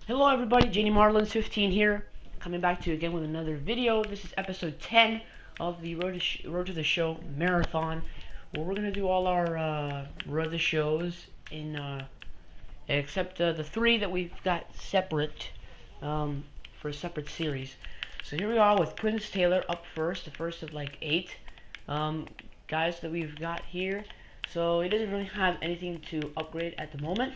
Hello everybody, Janie Marlins15 here, coming back to you again with another video. This is episode 10 of the Road to the Show marathon, where we're going to do all our Road to the Shows, except the three that we've got separate, for a separate series. So here we are with Prince Taylor up first, the first of like 8 guys that we've got here. So he doesn't really have anything to upgrade at the moment.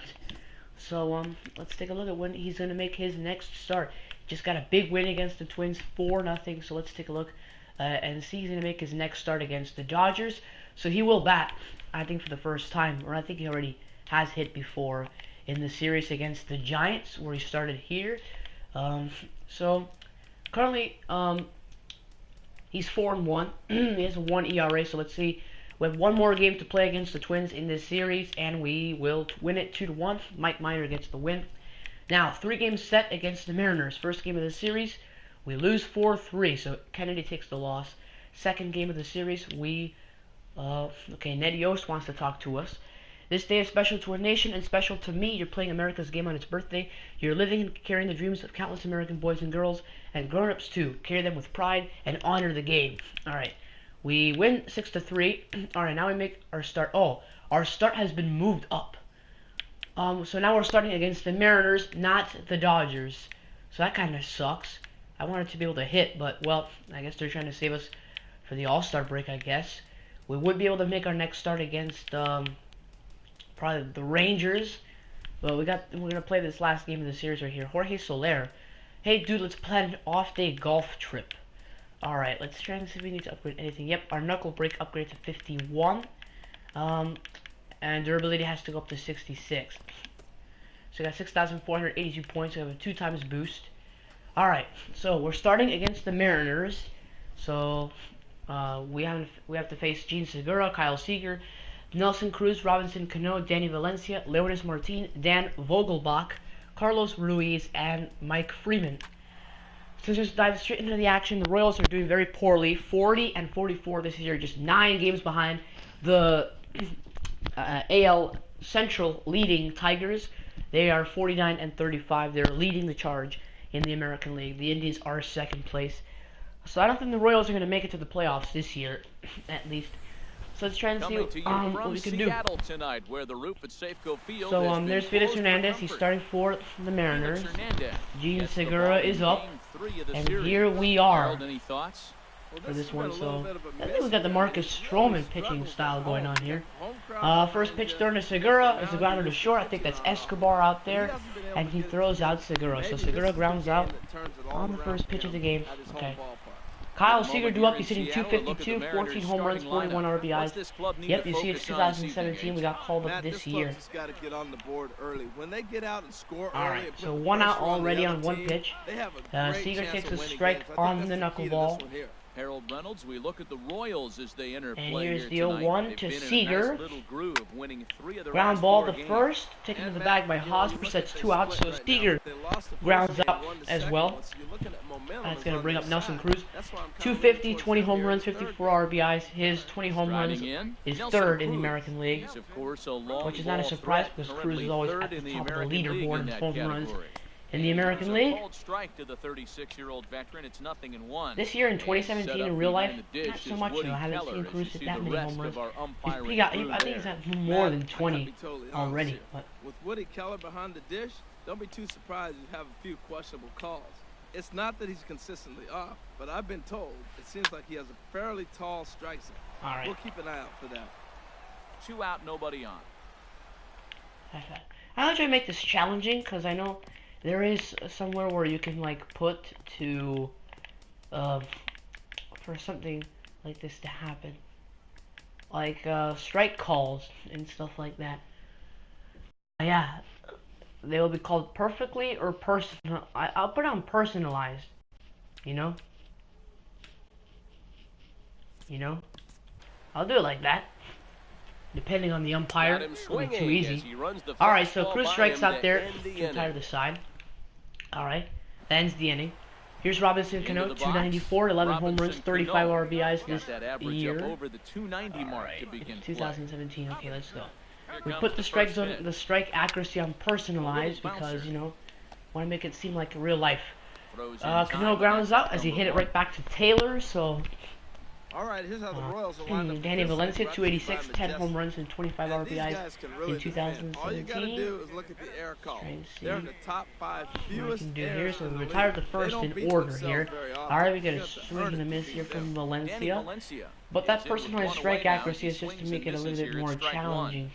So let's take a look at when he's going to make his next start. Just got a big win against the Twins, 4-0. So let's take a look and see he's going to make his next start against the Dodgers. So he will bat, I think, for the first time, or I think he already has hit before in the series against the Giants, where he started here. So currently he's 4-1. He has a 1 ERA. So let's see. We have one more game to play against the Twins in this series, and we will win it 2-1. Mike Minor gets the win. Now, 3 games set against the Mariners. First game of the series, we lose 4-3, so Kennedy takes the loss. Second game of the series, Ned Yost wants to talk to us. This day is special to our nation and special to me. You're playing America's game on its birthday. You're living and carrying the dreams of countless American boys and girls, and grown-ups too. Carry them with pride and honor the game. All right. We win 6-3. Alright, now we make our start. Oh, our start has been moved up. So now we're starting against the Mariners, not the Dodgers. So that kind of sucks. I wanted to be able to hit, but, well, I guess they're trying to save us for the All-Star break, I guess. We would be able to make our next start against, probably the Rangers. But we're going to play this last game of the series right here. Jorge Soler. Hey, dude, let's plan an off-day golf trip. Alright, let's try and see if we need to upgrade anything. Yep, our knuckle break upgrade to 51. And durability has to go up to 66. So we got 6,482 points. We have a 2 times boost. Alright, so we're starting against the Mariners. So we have to face Gene Segura, Kyle Seager, Nelson Cruz, Robinson Cano, Danny Valencia, Leonis Martin, Dan Vogelbach, Carlos Ruiz, and Mike Freeman. So just dive straight into the action. The Royals are doing very poorly, 40-44 this year, just 9 games behind the AL Central leading Tigers. They are 49-35. They're leading the charge in the American League. The Indians are second place. So I don't think the Royals are going to make it to the playoffs this year, at least. So let's try and see what we can do. Tonight, where the roof at Safeco Field So there's Felix Hernandez. He's starting for the Mariners. Gene Segura is up. And here we are for this one. So I think we got the Marcus Stroman pitching style going on here. First pitch thrown to Segura is a grounder to short. I think that's Escobar out there, and he throws out Segura. So Segura grounds out on the first pitch of the game. Okay. Kyle Seager due up. He's hitting 252, 14 home runs, 41 RBIs. Yep, you see it's 2017. We got called up this year. Alright, so 1 out already on 1 pitch. Seager takes a strike on the knuckleball. Harold Reynolds, we look at the Royals as they enter and play here's the here 0-1 to Seager. Ground ball the first, taken to the bag by Hosmer, sets 2 outs, so Seager grounds out as well. That's going to bring up Nelson Cruz. 250, 20 home runs, 54 RBIs. His 20 home runs is 3rd in the American League, which is not a surprise because Cruz is always at the top of the leaderboard in home runs in the American League. This year in 2017 in real life, not so much. I haven't seen Cruz hit that many home runs. I think he's had more than 20 already. But with Woody Keller behind the dish, don't be too surprised you have a few questionable calls. It's not that he's consistently off, but I've been told it seems like he has a fairly tall strike zone. All right. We'll keep an eye out for that. 2 out, nobody on. I'm gonna try to make this challenging because I know there is somewhere where you can like put to for something like this to happen, like strike calls and stuff like that. Yeah, they will be called perfectly or personal. I'll put on personalized. You know. I'll do it like that. Depending on the umpire, it'll be too easy. Alright, so Cruz strikes out there to tie to the side. Alright, that ends the inning. Here's Robinson Cano, 294, 11 home runs, 35 RBIs this year. Alright, 2017. Okay, let's go. We put the strike zone, the strike accuracy on personalized because, you know, Want to make it seem like real life. Throws in Cano time, grounds that's out as he number hit it one. right back to Taylor. So All right, here's how the Royals will wind up. Danny this Valencia, inning, brought to you by 286, 10 Majestic. home runs and 25 And these RBIs guys can really in defend. All you got to 2017. do is look at the error call. Trying to see They're in the top 5 what we fewest can do here. errors So in we the retired the league. They first don't in beat order themselves here. very often. Alright, we got You a have to swing earn and a it to miss beat here them. from Danny Valencia. Valencia. But that is in person with has one strike away now. accuracy He is just to swings make and it a little misses bit here. more It's strike one. challenging.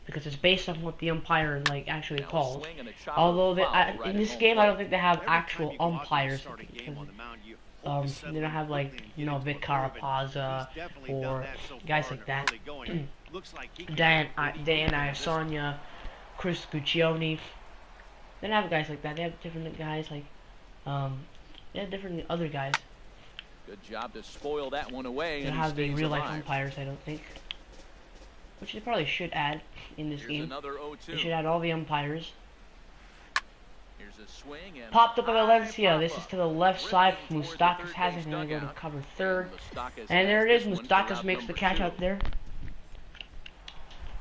Because it's based on what the umpire like actually Now a calls. swing and a chopper Although foul right in at this home game, I don't plate. think they have Every time actual you go out there to umpires. start a game Because, on the mound, you hope to settle they don't in have like, quickly and you get know, into Vic a groove, and Carapaza he's definitely done or that so guys far like in that. early going. Looks like he can Dan get pretty quick into this one. Isonia, Chris Guccione. They don't have guys like that. They have different guys like, they have different other guys. Good job to spoil that one away. They don't And he have the stays real life alive. umpires, I don't think. Which they probably should add in this Here's game. another They 0-2. should add all the umpires. Here's a swing and Popped up by high Valencia. This is pop-up. to the left Drifting side. towards the Moustakas third has base it. Gonna go to dugout. cover third. Moustakas And there it has is. this one for Moustakas route makes the number catch 2. out there.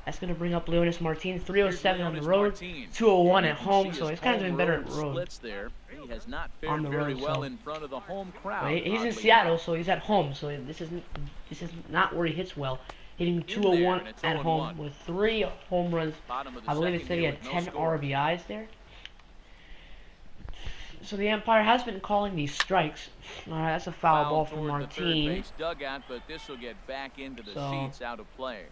That's gonna bring up Leonis Martin. 307 on the Here's road, Martin. 201 And at you can home. see So his he's kind of home been better road at road. splits there. He has not On fared the very road, well so- in front of the home crowd. Right? He's in oddly Seattle, enough. so he's at home. So this is not where he hits well. Hitting there, 201 and it's at 0-1. home with 3 home runs. Bottom of the I believe it second said he here had with no 10 score. RBIs there. So the umpire has been calling these strikes. That's a foul ball from toward the third Martin. base dugout, but this will get back into the So- seats out of play.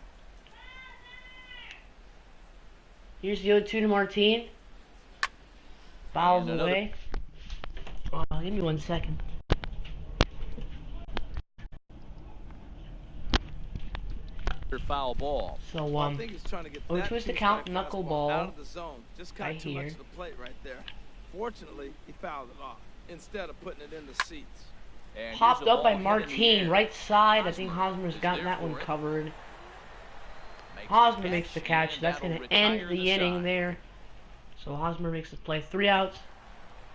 Here's the 0-2 to Martin. Fouls And another- away. Give me 1 second. Foul ball. So Well, I think he's trying to get oh, that twist the two-strike count, knuckleball fastball out of the zone. Just got right too much here. of the plate right there. Fortunately, he fouled it off instead of putting it in the seats. And popped here's a up by ball hit in the Martin, air. right side. I think Hosmer Hosmer's is got there that one for it. covered. Makes Hosmer the makes the catch, catch. and That's that'll going to end retire the inning side. there. So Hosmer makes the play. 3 outs.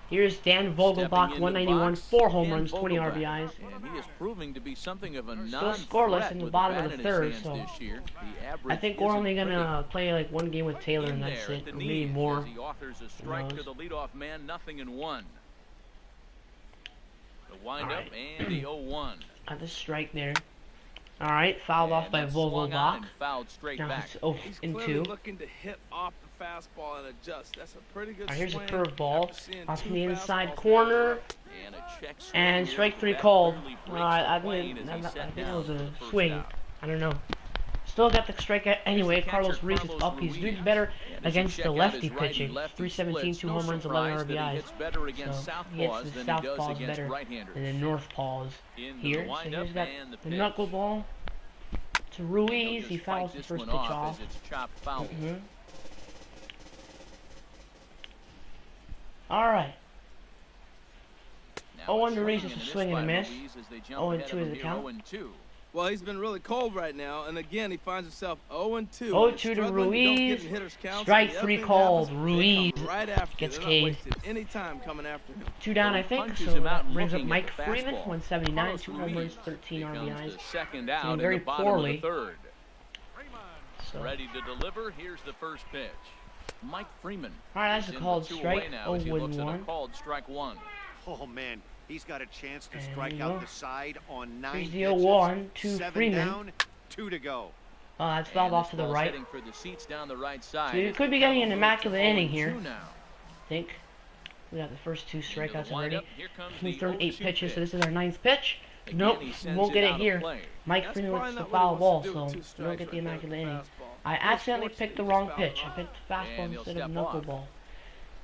Here's Dan Stepping Vogelbach, into the 191, box, 4 home Dan runs, 20 Vogelbach. RBIs. And he is proving to be something of a Still non-threat scoreless in the with bottom bat of the in his third, hands so this year. The I average think we're isn't only going pretty. to play like 1 game with Taylor, In and that's there it. at the Or maybe knees more. as he offers a strike to knows? the leadoff man, 0-1. The windup Alright. and the 0-1. Got the strike there. Alright, fouled off And by that's swung on Vogelbach. and fouled straight Now back. it's 0 He's and clearly 2. looking to hit off the fastball and adjust. That's a pretty good Alright, here's a swing curveball after seeing off two from the inside fastballs corner. And a check swing And here. strike 3 That called. barely breaks Alright, the I plane think as he sat it down was for the a first swing. out. I don't know. Still got the strike anyway. catcher, Carlos Ruiz is Carlos up. He's Ruiz. doing better And as you against check the out lefty his right and pitching. lefty 317, splits, 2 no home runs, 11 surprise that he RBIs. hits better against So he southpaws hits the than he does southpaws against better right-handers. than the northpaws Into here. the So windup he's got and the the pitch. knuckleball to He'll Ruiz. just He fight fouls the this first one pitch off off. as it's chopped foul. Alright. Now 0-1 a to Ruiz swing is a and miss swing and a by miss. Ruiz as they jump 0-2 ahead of is him the here, count. 0-2. Well, he's been really cold right now, and again, he finds himself 0-2. 0-2 to Ruiz. Strike 3 called. Ruiz right after gets They're not caved. wasting any time coming after him. 2 down, Well, I he think. punches So him out that and brings up looking Mike at the Freeman, fastball. 179, Carlos 2 home Ruiz runs, 13 becomes RBIs. the second Doing out in very the bottom poorly. of the third. So. Ready to deliver. Here's the first pitch. Mike Freeman. Alright, that's is a in called the 2 strike. away now as he looks at a 0-1. called strike 1. Oh man, he's got a chance to And strike you out go. the side on 9 Here's the pitches. 0-1 to 7 Freeman. down, 2 to go. That's fouled And off this to the ball's right. heading for the seats down the right side. So you as could be the getting count an moves to immaculate inning 0-2 here. now. I think. We got the first 2 Into the strikeouts already. windup, here comes He's the thrown 8 0-2 pitches, so pitch. this is our 9th pitch. Again, Nope, he sends won't get it it out of here. play. Mike That's Freeman probably wants the not what he foul wants ball, to do so with 2 we don't strikes get the right there immaculate with inning. fastball. I Just accidentally fortunately, picked the he wrong just fouled pitch. it I off. picked the fastball And he'll instead of step off.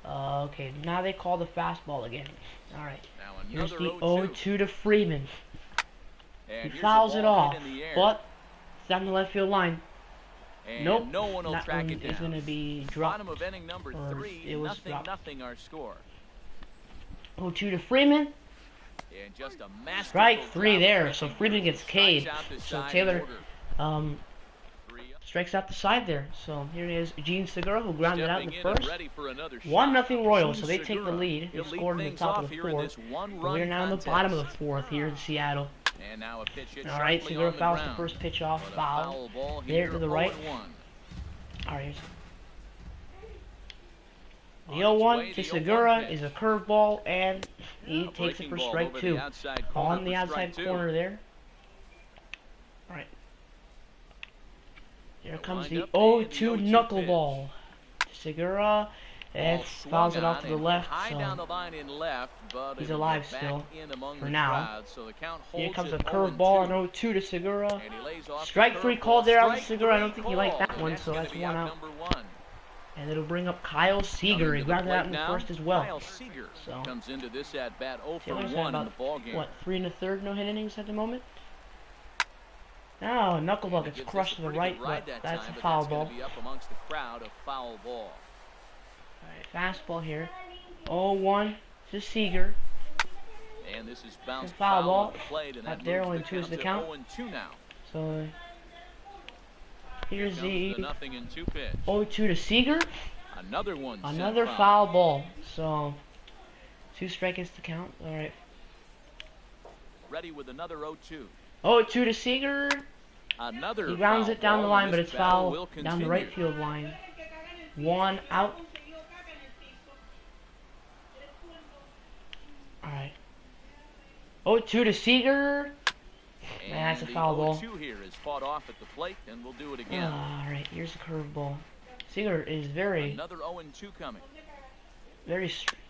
knuckleball. Okay, now they call the fastball again. Alright, Now here's another the 0-2. 0-2 to Freeman. And He here's the fouls it ball off, hit in the air. but it's down the left field line. And Nope, no one will that track one it is down. going to be dropped. Bottom of inning number or 3, it was dropped. nothing our score. 0-2 to Freeman. And just a masterful Strike 3 job there, of so pitching Freeman here. gets Strikes caved. out the So side Taylor order. 3 up. strikes out the side there. So here it is, Gene Segura, who grounded out in the Stepping in and first. ready for another shot. 1-0 Royals, so they Gene take the Segura. lead. They He'll lead scored in the things top off of the here in fourth. this one-run We're now in the contest. bottom of the fourth here in Seattle. And now a pitch hit Alright, sharply Segura on the fouls the ground. first pitch off, But a foul. foul ball There here, to the right. 0-1. Alright, The 0-1 to Segura is a curveball, and he takes it for strike 2. On the outside corner there. Alright. Here comes the 0-2 knuckleball. Segura, and fouls it off to the left, so he's alive still for now. Here comes a curveball, an 0-2 to Segura. Strike 3 called there out to Segura. I don't think he liked that one, so that's 1 out. And it'll bring up Kyle Seager. He grounded out in the first as well. So comes into this at bat 0 for Taylor's 1 had in the ball game. what, 3 1/3 no-hit innings at the moment? Now knuckleball gets crushed to the right, but that's a foul ball. Alright, fastball here. 0-1 to Seager. And this is bounced foul ball. at the plate, and Up there, 0-2 is the count. 0-2 now. So here's the 0-2 pitch. 0-2 to Seager. Another one. Another foul ball. So 2 strikeouts to count. Alright. Ready with another 0-2. 0-2 to Seager. Another He grounds it down the line, but it's foul down the continue. right field line. 1 out. Alright. 0-2 to Seager. And That's a foul ball. The 0-2 here is fought off at the plate, and we'll do it again. Alright, here's the curveball. Seager is very Another 0-2 coming.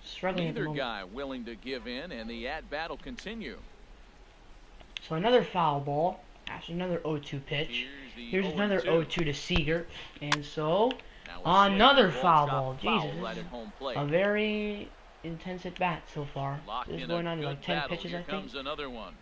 struggling at the Neither moment. guy willing to give in, and the at-bat will continue. So another foul ball. After another 0-2 pitch. Here's another 0-2 to Seager. And so another foul ball. Jesus. Right at home plate. A very intense at bat so far. Locked This is in going a on to like good 10 battle. pitches, Here I think. comes another one.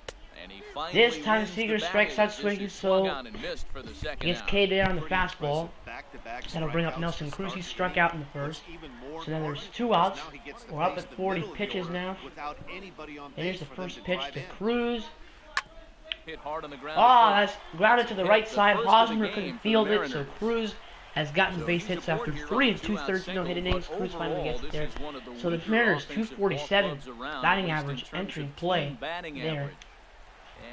And he This finally time wins the Seager battle. strikes out This swinging, is swung so on and missed for the second he gets out. K'd there on the Pretty fastball. impressive back-to-back That'll bring up strikeouts Nelson to Cruz. start He the struck game. out in the first. What's even more So then there's important 2 is outs. now he gets to We're up face at the 40 middle of the pitches order now. without anybody on And here's base the for them first to pitch drive to in. Cruz. Hit hard on the ground. Oh, that's grounded to the Hit right the side. first of the Hosmer game couldn't for the field it, so Mariners. Cruz has gotten So base he's hits after aboard here 3 on 2/3 2-out no-hit singles, innings. but Cruz finally overall, gets this there. is one of the So the weaker Mariners offensive 247 ball clubs around, batting at least in average terms entering of play team batting there. average.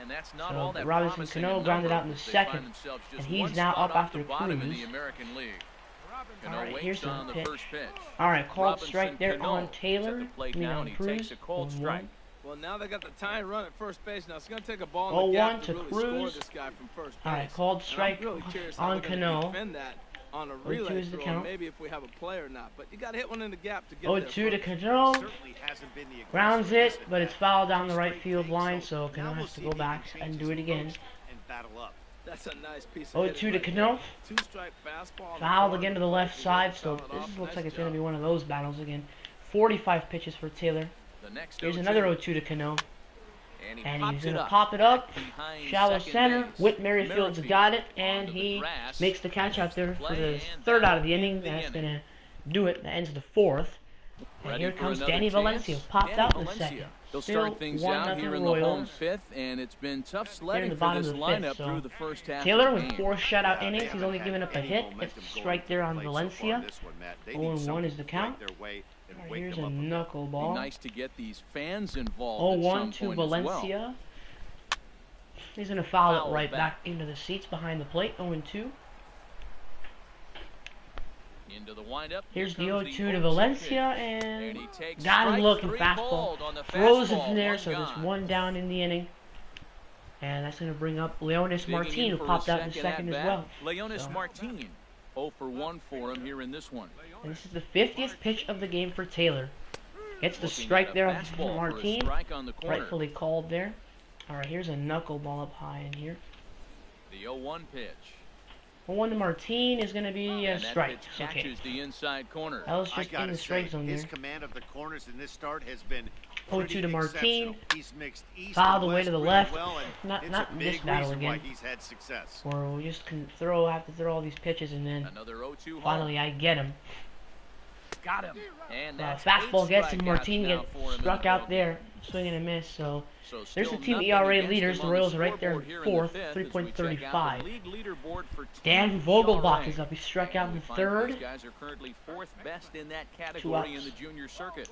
And that's not So all that Robinson promising Cano a grounded number, out in the as they second, find themselves just and he's one now spot up off after the bottom in Cruz. the American League. Cano Alright, waits here's the on the pitch. first pitch. Alright, called Robinson strike there Cano on is at Taylor. the plate I mean now, on and he Cruz. takes a cold 1-1. strike. Well, now they got the tying run at first base. Now it's going to take a ball in the 0-1 gap to to really Cruz. score this guy from first base. Alright, called And strike I'm really curious how on they're gonna Cano. defend that on a 0-2 relay is the throw, count. maybe if we have a play or not. But you got to hit one in the gap to get 0-2 there to first. Cano. Certainly hasn't been the Grounds aggressor it, in but this it's at-bat. fouled down the right Strike field takes, line, so now Cano we'll has to see go if he back can and change do it his again. approach and battle up. That's a nice piece of 0-2 hitting to right Cano. there. Two-strike fastball. on the Fouled corner. again to the left side, so Foul it this off. looks like Nice it's going to be job. one of those battles again. 45 pitches for Taylor. The next Here's 0-2. another 0-2 to Cano. And And popped he's it going to up. pop it up. Behind Shallow second center. base. Whit Merrifield's got it, and onto the he grass. makes the catch out there for Play, the and third that'll out of the end inning. the That's inning. going to do it. That ends the fourth. And Ready here for comes another Danny chance. Valencia. Popped Danny out in the Valencia. second. He'll Still start things 1-0 out here in the home Royals. fifth, and it's been tough Here in sledding the for bottom this of the lineup fifth, so through the first half Taylor of the with game. 4 shutout They innings. He's haven't only had given up a any hit. momentum It's going strike there on late so far Valencia. in this one, Matt. They need 0-1 something is the to count. break their way and Alright, wake here's them a up a bit. knuckleball. Be nice to get these fans involved at 0-1 some to point as well. Valencia. He's going to foul it Foul right back. back into the seats behind the plate. 0-2. Into the windup. Here's the Here comes 0-2 to 0-2 Valencia, pitch. And and he takes got him strike looking. 3 Fastball. called on the Throws it fastball, from there, one so there's gone. 1 down in the inning. And that's going to bring up Leonis Digging Martin, in who for popped his out in the second as at-bat, well. Leonis So- Martin. 0 for 1 for him here in this one. And this is the 50th pitch of the game for Taylor. Gets the Looking strike at a there on fastball for a Martin. strike on the corner. Rightfully called there. Alright, here's a knuckleball up high in here. The 0-1 pitch. 1 to Martin is going to be a And that strike. pitch Okay. catches the inside corner. That was I just in gotta the strike say, zone there. his command of the corners in this start has been 0-2 pretty to Martin. exceptional. He's mixed east Fouled and away west to the really left. well, and Not it's not a in this big battle reason why again. he's had success. Or we just can have to throw all these pitches, and then Another 0-2 home. finally I get him. Got him. And that's Fastball 8 gets him. strikeouts Martin now gets for him in struck the out ball there. game. Swing and a miss. So So there's the still team nothing ERA against leaders. him The on Royals are right there scoreboard in here fourth, the fifth as we check out the 3.35. league leaderboard for Dan team Vogelbach ERA. is up. He struck out in We the find third. These guys are currently 4th best in that outs. category in the junior circuit.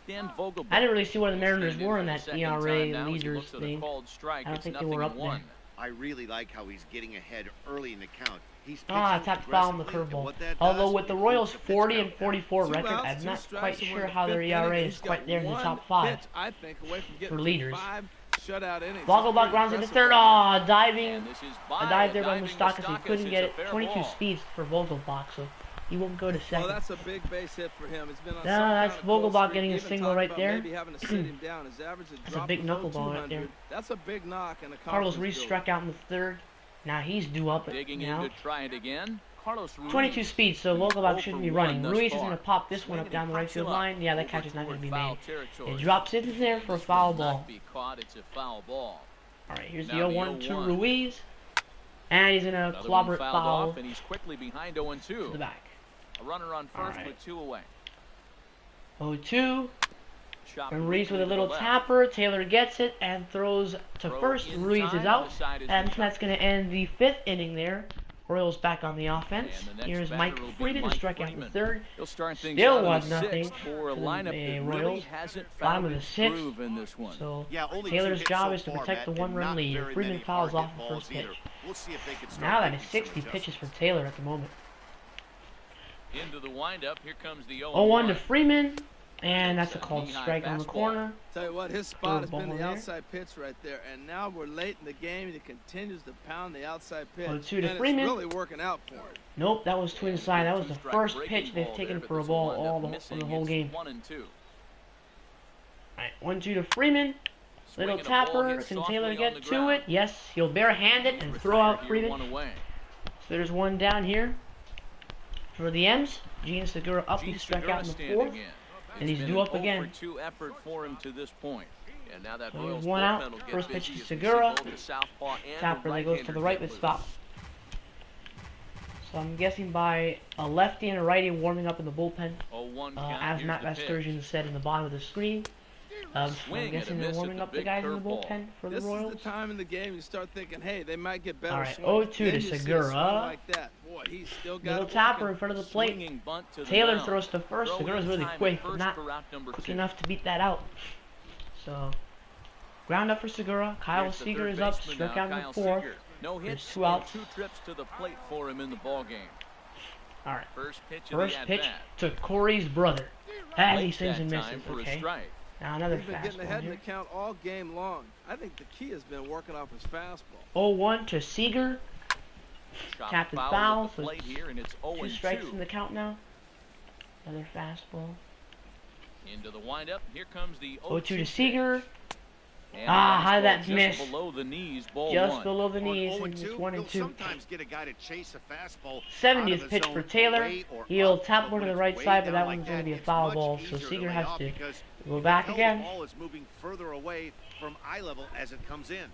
Dan Vogelbach. I didn't really see where the Mariners Standing were for in the that second ERA time now as he leaders looks at a thing. called strike. I don't It's think they were up 0-1. there. I really like how he's getting ahead early in the count. He's Tapped foul on the curveball. Although with the Royals' 40 and 44 record, I'm not quite sure how their ERA is quite there in the top 5 for leaders. Vogelbach grounds into third. Diving. A dive there by Moustakas. He couldn't get it. 22 speeds for Vogelbach, so he won't go to second. Well, that's a big base hit for him. It's been on that's Vogelbach getting a Even single right there. maybe having to sit him down. His average has That's a dropped big below knuckleball right 200. there. That's a big knock and a Carlos Ruiz struck out in the third. Now he's due up Digging now. in to try it again. Carlos Ruiz 22 speed, so Vogelbach shouldn't be running. thus Ruiz is far. going to pop this one up down the right field line. Yeah, that Over catch is not going to be toward made. foul territory. It drops in there for a This foul will not ball. be caught. It's a foul ball. Alright, here's the Now the 0-1 to 0-1. Ruiz. And he's going to Another clobber one it fouled foul off, and he's quickly behind 0-2. to the back. A runner on first Alright. with 2 away. 0-2. Chop And Ruiz with a to little the left. tapper. Taylor gets it and throws to Throw first. in Ruiz time. is out. The side is And in that's going to end the 5th inning there. Royals back on the offense. And the next Here's batter Mike will be Freeman to Mike strike out in the Freeman. third. He'll start things Still out in the 1-0 sixth for a to lineup the that Royals. really hasn't Bottom found of the its 6th. groove in this one. So Yeah, only Taylor's 2 hits job so is to far, protect the Matt, and 1-run not lead. very Freeman many fouls hard off hit the balls first pitch. either. We'll see if they can start Now that making is some 60 pitches adjustments. for Taylor at the moment. Into the windup, here comes the 0-1 to 0-1. Freeman. And that's a It's a called knee-high strike on the fastball. corner. Tell you what, his spot has Throw a been ball the there. outside pitch right there, and now we're late in the game, and he continues to pound the outside pitch. 0-2 to and Freeman. it's really working out for him. Nope, that was to inside. That was the Two-strike first breaking pitch they've ball taken there, for a but this ball will wind up all the missing. whole It's game. 1-2. Alright, 1-2 to Freeman. Little Swinging a ball tapper. hit Can softly Taylor on get the to ground. it? Yes, he'll barehand it and throw out Retired here, Freeman. 1 away. So there's one down here for the M's. Gene Segura up. He Gene struck Segura out in the standing 4th. in. And he's It's due been up an again. 0-for-2 effort for him to this point. And now that So Royals there's one bullpen out. will get First pitch busy to as we see Segura. both the southpaw and Tapper the that goes to the right-handers right get but loose. stop. So I'm guessing by a lefty and a righty warming up in the bullpen. 0-1 count. As Here's Matt the pitch. Vasgersian said in the bottom of the screen. So I'm Swing and a guessing they're miss at warming the up the big guys in the curveball. bullpen for the This Royals. is the time in the game you start thinking, hey, they might get better. All right, swings. 0-2 to Then you see a Segura. swing like that. Boy, he's still got Little it tapper working. in front of the plate. Swinging bunt to the Taylor mound. throws to first. Throw Segura's in really time at quick, but first not for route number quick 2. enough to beat that out. So, ground up for Segura. Kyle Here's the Seager third is up. baseman Struck now, out in the Kyle 4th. Seager. No There's hits 2 and outs. 2 trips to the plate for him in the ball game. All right. First pitch First of the pitch at-bat. to Corey's brother. And he Late swings that and misses. time for a Okay. strike. Now another He's been getting fastball ahead in here. the count all game long. I think the key has been working off his fastball. 0-1 to Seager. Shot Tapped and foul foul, at the so plate here, and it's 0-2. 2 strikes in the count now. Another fastball. Into the windup. Here comes the 0-2 to pitch. Seager. And How did fastball that just miss? below the knees, ball Just 1. below the On knees, 0 and and it's 2, 1 you'll and 2. sometimes get a guy to chase a fastball 70th out of the pitch zone for Taylor. away or He'll up, tap but one to when the right it's side, way but that down one's like going to be a it's foul much ball. So easier to Seager lay has off to because go you back know again. The ball is moving further away from eye level as it comes in.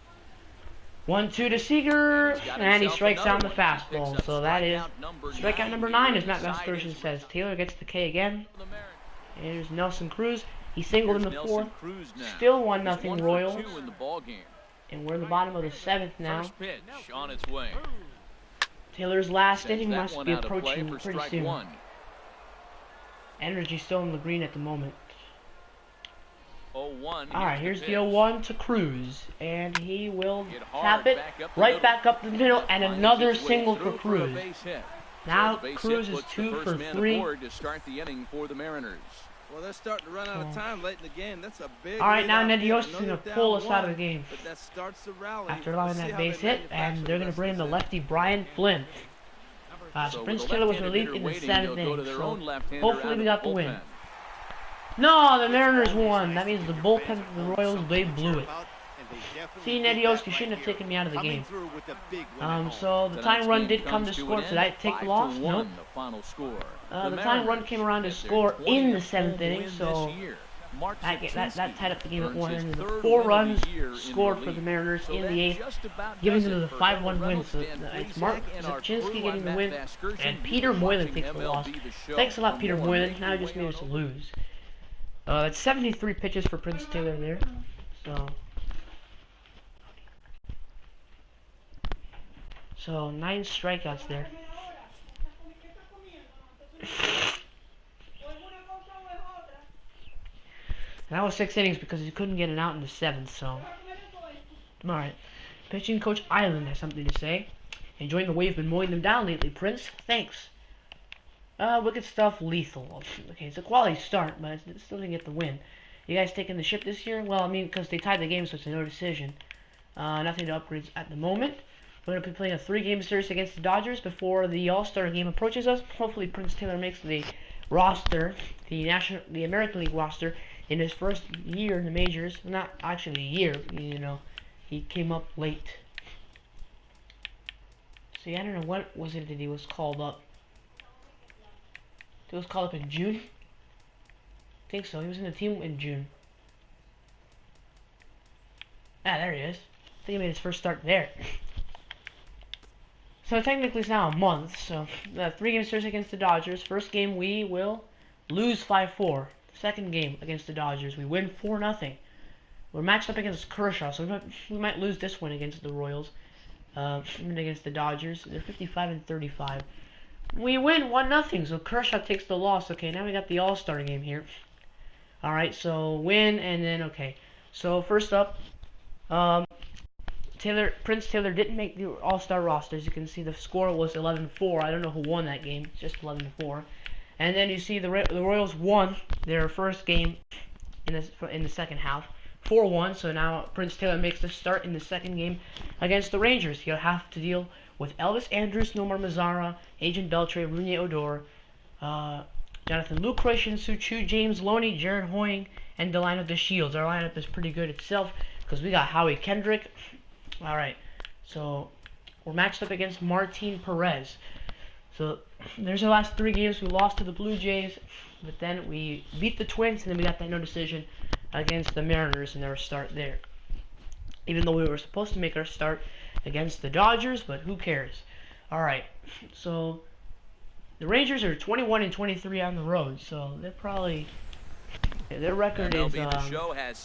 1-2 to Seager, He's got and he himself strikes out the another one. He picks fastball. up So that is strikeout number strikeout number 9 9, as Matt here. Vasgersian Side says. is Taylor gets the K again. the Mariners. Here's Nelson Cruz. He singled in Here's the Nelson 4th. Cruz now. Still He's 1-0 1 for Royals. 2 in the ball game. And we're in the bottom of the 7th now. First pitch on its way. Taylor's last Sends inning that must one be out of play approaching for pretty strike soon. 1. Energy still in the green at the moment. 0-1. Alright, here's the 0-1 to Cruz. And he will Hit hard tap it back up the right middle. back up the middle. And Finds another its way single for through a Cruz. base hit. Now So the base Cruz hit is puts 2 the for first man 3. aboard to start the inning for the Mariners. Well, they're starting to run out of time late in the game. That's a big. Alright, now lead out Ned there. Yost I is know going they're to down pull us out of 1, the game. But that starts the rally. After We'll allowing see that how base they hit, and manufacture they're going to rest bring of in the this lefty Brian Flynn. So Prince with a Taylor was left-handed relieved hitter in the waiting, 7th they'll go inning, to their so own left-hander hopefully out we of got the the win. bullpen. No, the Mariners won. That means the bullpen for the Royals, they blew it. See, Ned Yost, you shouldn't have taken me out of the game. So the Tonight's tying run game did come comes to an score. end, Did I take the 5-1, loss? Nope. the final score. The tying run came around to get their score in the 20th 7th home inning, win so this year. Mark that tied up the game at earns 1. his And the third 4 win of runs the year in scored the for the league. Mariners So in that the 8th, just about giving does them it the for 5-1 Edwin win. Reynolds, So Dan it's Plesac, Mark and our Zaczynski crew. getting I'm the Matt win, Vasgersian. and You've Peter been Moylan watching takes the MLB loss. The Show. Thanks a lot, For Peter more, Moylan. make Now your he just way made us on lose. That's 73 pitches for Prince Taylor there. So 9 strikeouts there. That was 6 innings because he couldn't get an out in the 7th, so. Alright. Pitching coach Island has something to say. Enjoying the way you've been mowing them down lately, Prince. Thanks. Wicked stuff, lethal. Okay, it's a quality start, but it still didn't get the win. You guys taking the ship this year? Well, I mean, because they tied the game, so it's a no decision. Nothing to upgrade at the moment. We're going to be playing a 3-game series against the Dodgers before the All-Star game approaches us. Hopefully, Prince Taylor makes the roster, the American League roster, in his first year in the majors. Not actually a year, you know. He came up late. See, I don't know what was it that he was called up. He was called up in June? I think so. He was in the team in June. Ah, there he is. I think he made his first start there. So technically it's now a month. So the 3-game series against the Dodgers. First game we will lose 5-4. Second game against the Dodgers we win 4-0. We're matched up against Kershaw, so we might lose this one against the Royals. Against the Dodgers, they're 55-35. We win 1-0, so Kershaw takes the loss. Okay, now we got the All-Star game here. Alright, so win, and then, okay. So, first up, Prince Taylor didn't make the All-Star roster. As you can see, the score was 11-4. I don't know who won that game. It's just 11-4. And then you see the Royals won their first game in the second half. 4-1, so now Prince Taylor makes the start in the second game against the Rangers. He'll have to deal with Elvis Andrus, Nomar Mazara, Agent Beltre, Runier Odor, Jonathan Lucroy, Shin-Soo Choo, James Loney, Jared Hoying, and Delino DeShields. Our lineup is pretty good itself because we got Howie Kendrick. Alright, so we're matched up against Martin Perez. So there's the last 3 games. We lost to the Blue Jays, but then we beat the Twins, and then we got that no decision against the Mariners in their start there. Even though we were supposed to make our start against the Dodgers, but who cares? Alright, so the Rangers are 21-23 on the road, so they're probably, their record is